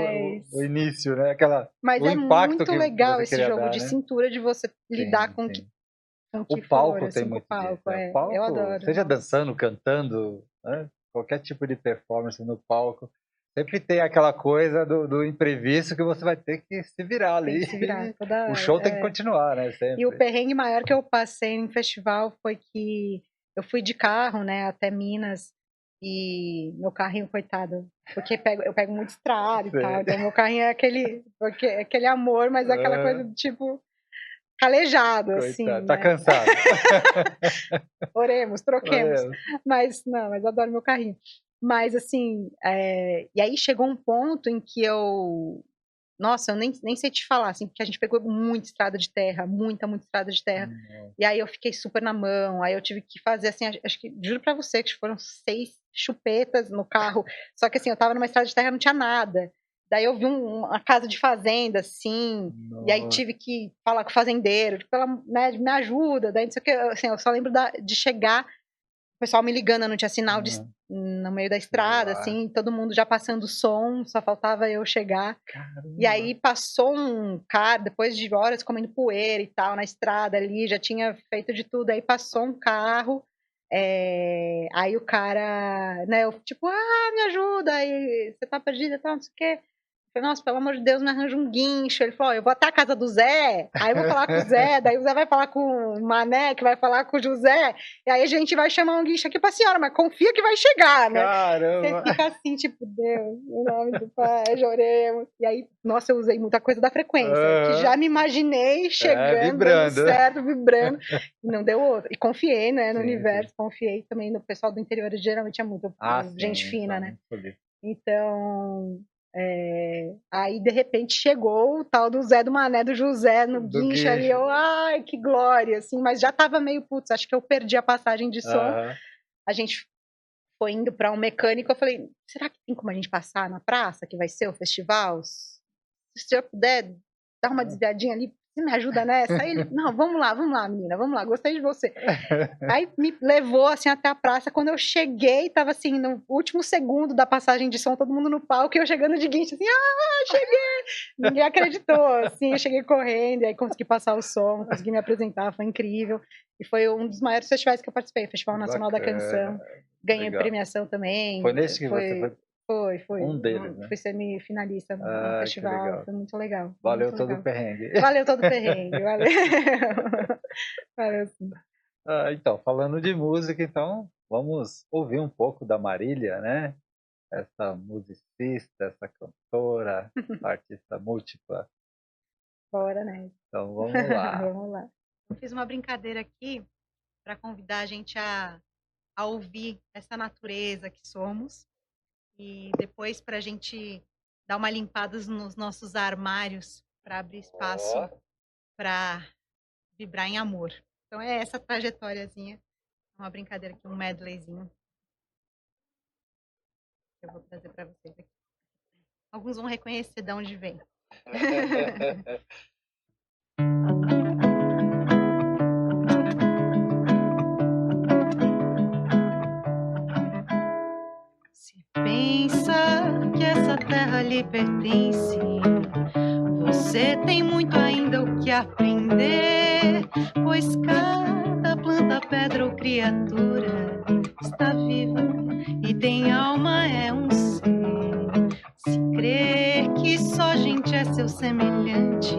o Mas início, né, aquela mas o é impacto muito que legal você esse queria jogo dar, de né. cintura de você lidar Sim, sim. com o O que for, palco tem assim, com o muito disso, palco, né, o eu palco, adoro, seja nossa. dançando, cantando, né, qualquer tipo de performance no palco, sempre tem aquela coisa do imprevisto que você vai ter que se virar Tem ali que se virar e toda o hora, show tem que continuar, né, E o sempre. perrengue maior que eu passei em festival foi que eu fui de carro, né, até Minas, e meu carrinho, coitado, porque eu pego muito estrada e tal, Sei. então meu carrinho é aquele amor, mas é aquela coisa Hã, do tipo calejado, assim, coitado, tá né. cansado. Oremos, troquemos. Olha, Mas não, mas adoro meu carrinho. Mas assim, e aí chegou um ponto em que nossa, eu nem sei te falar, assim, porque a gente pegou muita estrada de terra, muita, muita estrada de terra. nossa, E aí eu fiquei super na mão, aí eu tive que fazer, assim, acho que, juro pra você, que foram 6 chupetas no carro. Só que assim, eu estava numa estrada de terra, não tinha nada. Daí eu vi uma casa de fazenda, assim, e aí nossa, tive que falar com o fazendeiro, tipo, né, me ajuda, daí não sei o que, assim, eu só lembro de chegar, o pessoal me ligando, não tinha sinal hã, no meio da estrada, celular. assim, todo mundo já passando som, só faltava eu chegar. E Caramba, aí passou um cara, depois de horas comendo poeira e tal, na estrada ali, já tinha feito de tudo, aí passou um carro, aí o cara, né, eu tipo: "Ah, me ajuda, aí você tá perdida e tal, não sei o quê". falei, nossa, pelo amor de Deus, me arranja um guincho. Ele falou, eu vou até a casa do Zé, aí eu vou falar com o Zé, daí o Zé vai falar com o Mané, que vai falar com o José, e aí a gente vai chamar um guincho aqui pra senhora, mas confia que vai chegar, né? Caramba! Você fica assim, tipo, Deus, em nome do Pai, oremos. E aí, nossa, eu usei muita coisa da frequência, que já me imaginei chegando, vibrando. certo, vibrando, e não deu outro. E confiei, né, no Sim, universo, confiei também no pessoal do interior, geralmente é muito gente sim, fina, então, né? feliz. Então, aí de repente chegou o tal do Zé do Mané, do José no guincho ali, eu, ai, que glória, assim, mas já tava meio, putz, acho que eu perdi a passagem de som. A gente foi indo para um mecânico, eu falei, será que tem como a gente passar na praça, que vai ser o festival? Se o senhor puder dar uma desviadinha ali, você me ajuda nessa? Aí ele, não, vamos lá, menina, vamos lá, gostei de você. Aí me levou, assim, até a praça, quando eu cheguei, tava, assim, no último segundo da passagem de som, todo mundo no palco, e eu chegando de guincho, assim, cheguei! Ninguém acreditou, assim, eu cheguei correndo, e aí consegui passar o som, consegui me apresentar, foi incrível. E foi um dos maiores festivais que eu participei, Festival Nacional da Canção. Ganhei premiação também. Foi nesse que você foi? Foi. Um deles, né? Fui semifinalista no festival, foi muito legal. Valeu todo o perrengue. Valeu todo o perrengue, valeu. Valeu sim. Então, falando de música, então, vamos ouvir um pouco da Marília, né? Essa musicista, essa cantora, artista múltipla. Bora, né? Então, vamos lá. Vamos lá. Eu fiz uma brincadeira aqui para convidar a gente a ouvir essa natureza que somos e depois para a gente dar uma limpada nos nossos armários para abrir espaço para vibrar em amor. Então é essa trajetóriazinha, uma brincadeira aqui, um medleyzinho que eu vou trazer para vocês aqui. Alguns vão reconhecer de onde vem. Se pensa que essa terra lhe pertence, você tem muito ainda o que aprender, pois cada planta, pedra ou criatura está viva e tem alma, é um ser. Se crer que só gente é seu semelhante,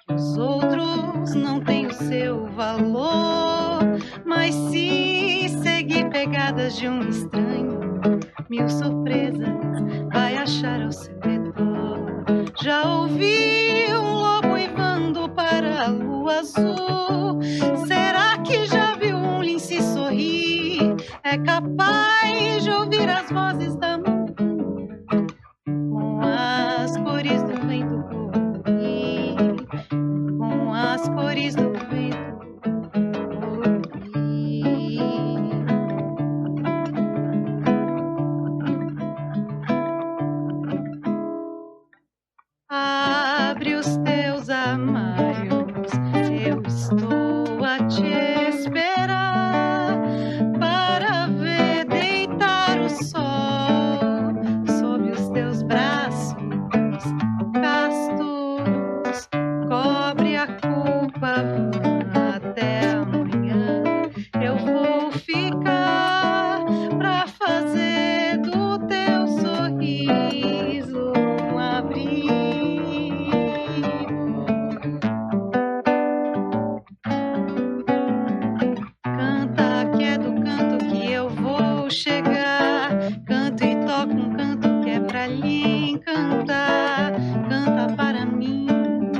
que os outros não têm o seu valor, mas se seguir pegadas de um estranho, mil surpresas vai achar ao seu redor. Já ouvi um lobo uivando para a lua azul. Será que já viu um lince sorrir? É capaz de ouvir as vozes da montanha com as cores do vento colorir, com as cores do vento colorir. Abre os teus armários, eu estou a te esperar para ver deitar o sol sob os teus braços castos. Cobre a culpa até amanhã. Eu vou ficar pra fazer do teu sorriso um abrigo. Canta que é do canto que eu vou chegar. Canto e toco um canto que é pra lhe encantar. Canta para mim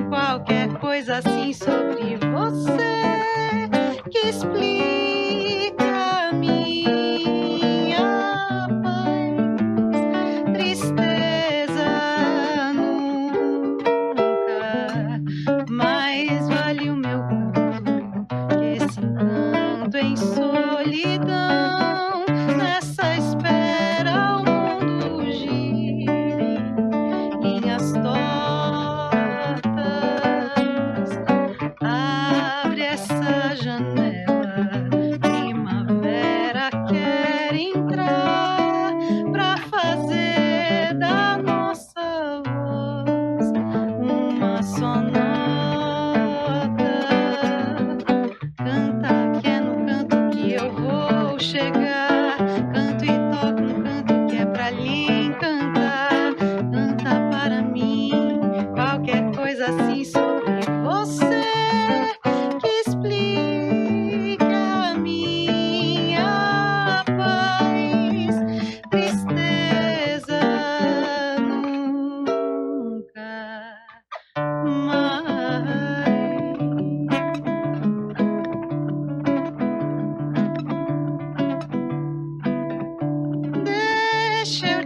qualquer coisa assim sobre você que explica a minha paz. Tristeza nunca mais vale o meu canto, que esse canto em solidão. Nessa espera o mundo gira.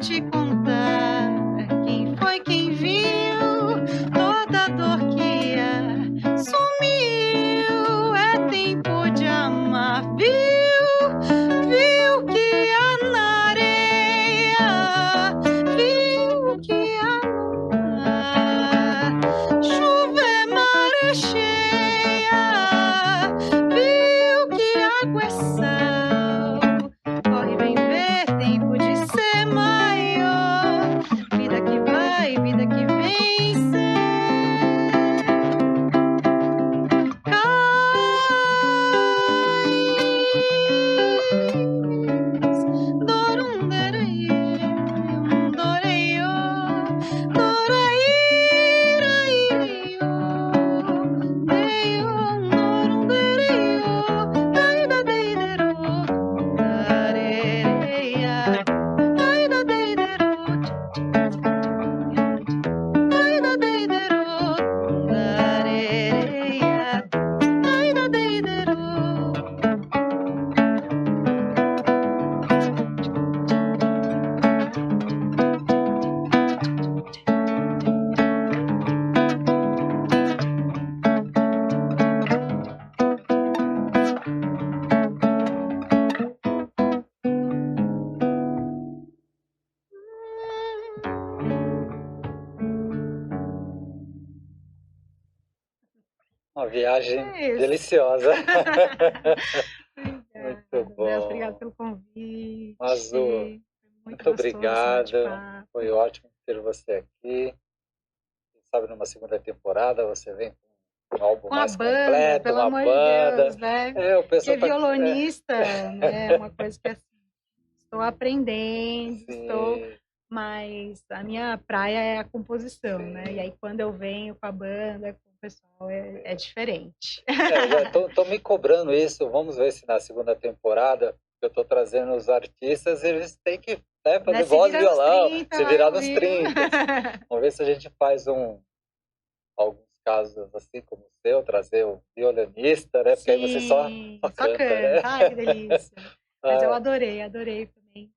te contar quem foi quem viu toda dor que ia sumiu. É tempo de amar, viu que há na areia, viu que há no mar. Chuva é maré cheia, viu que água é sal. Corre, vem ver, tempo de ser maior. Vida que vai, vida que vem ser. Uma viagem deliciosa. Muito bom. Obrigada pelo convite. Mazu, muito obrigado. Foi ótimo ter você aqui. Quem sabe numa segunda temporada você vem com um álbum mais completo, pelo uma amor banda. De Deus, né? O pessoal porque violonista, né? É uma coisa que assim, estou aprendendo, mas a minha praia é a composição, né? E aí quando eu venho com a banda, com o pessoal, é diferente. Estou me cobrando isso. Vamos ver se na segunda temporada eu estou trazendo os artistas, eles têm que fazer voz e violão, se virar nos 30. Vamos ver se a gente faz alguns casos assim como o seu, trazer o violonista, né? Porque aí você só canta, né? Ai, que delícia. Mas eu adorei também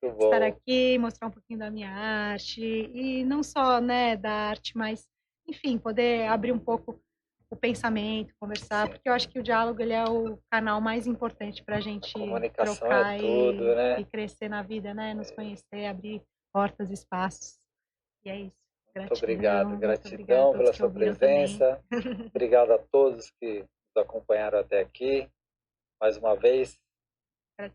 estar aqui, mostrar um pouquinho da minha arte, e não só, né, da arte, mas, enfim, poder abrir um pouco o pensamento, conversar, porque eu acho que o diálogo ele é o canal mais importante para a gente trocar tudo, né? e crescer na vida, né? Nos conhecer, abrir portas, espaços. E é isso. Gratidão pela sua presença. Obrigado a todos que nos acompanharam até aqui. Mais uma vez,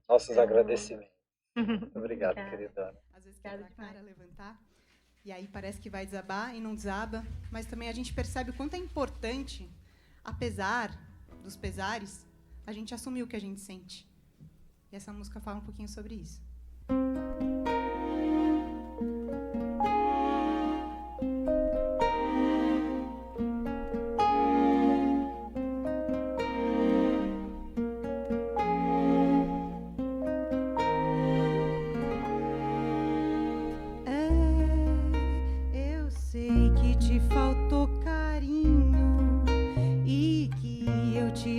nossos agradecimentos. Muito obrigado, querida Ana. Às vezes quer para levantar, e aí parece que vai desabar e não desaba, mas também a gente percebe o quanto é importante, apesar dos pesares, a gente assumir o que a gente sente. E essa música fala um pouquinho sobre isso.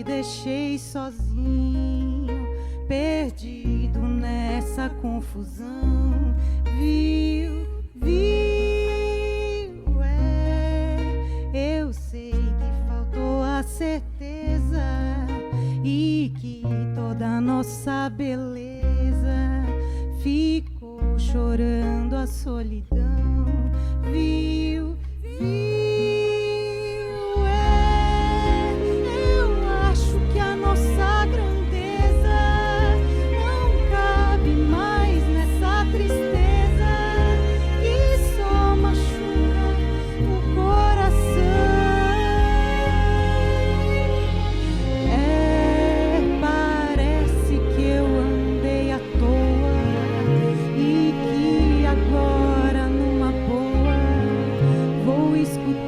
Deixei sozinho, perdido nessa confusão. Viu, eu sei que faltou a certeza e que toda a nossa beleza ficou chorando a solidão. Viu, nossa grandeza não cabe mais nessa tristeza que só machuca o coração. Parece que eu andei à toa e que agora numa boa vou escutar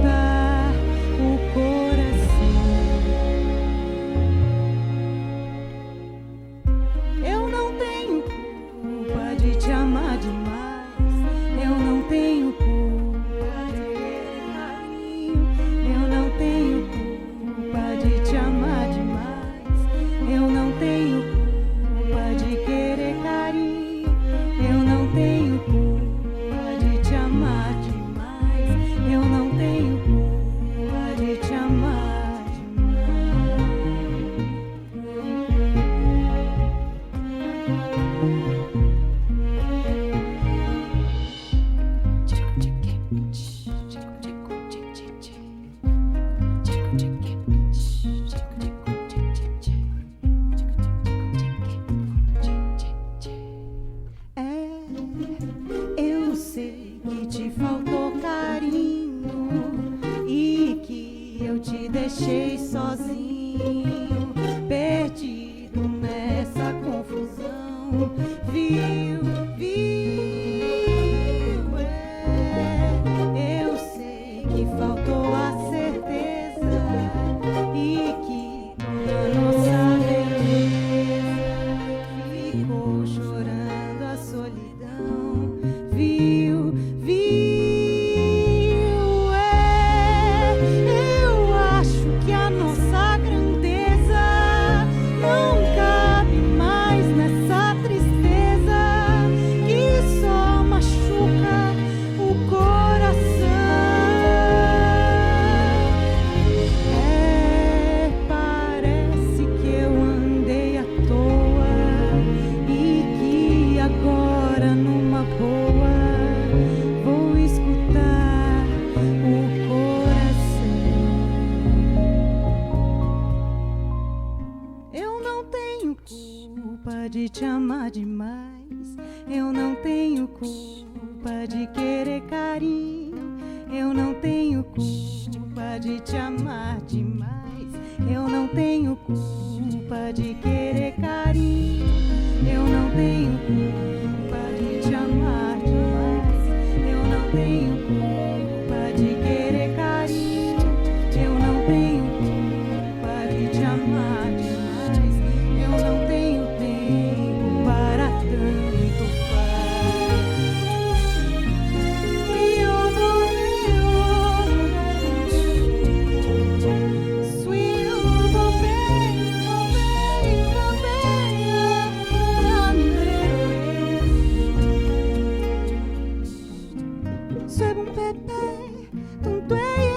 te faltou carinho e que eu te deixei sozinho, perdido nessa confusão. Viu, eu sei que faltou a certeza e que toda nossa beleza ficou chorando a solidão. Viu, eu acho que a nossa grandeza não cabe mais nessa tristeza que só machuca o coração. Parece que eu andei à toa e que agora numa boa vou escutar o coração. Eu não tenho culpa de te amar demais, eu não tenho culpa de querer carinho, eu não tenho culpa de te amar demais, eu não tenho culpa de querer carinho, eu não tenho culpa de te amar demais, eu não tenho culpa de querer carinho, eu não tenho culpa de te amar demais, eu não tenho tempo para tanto faz. C'est mon bébé, ton doigt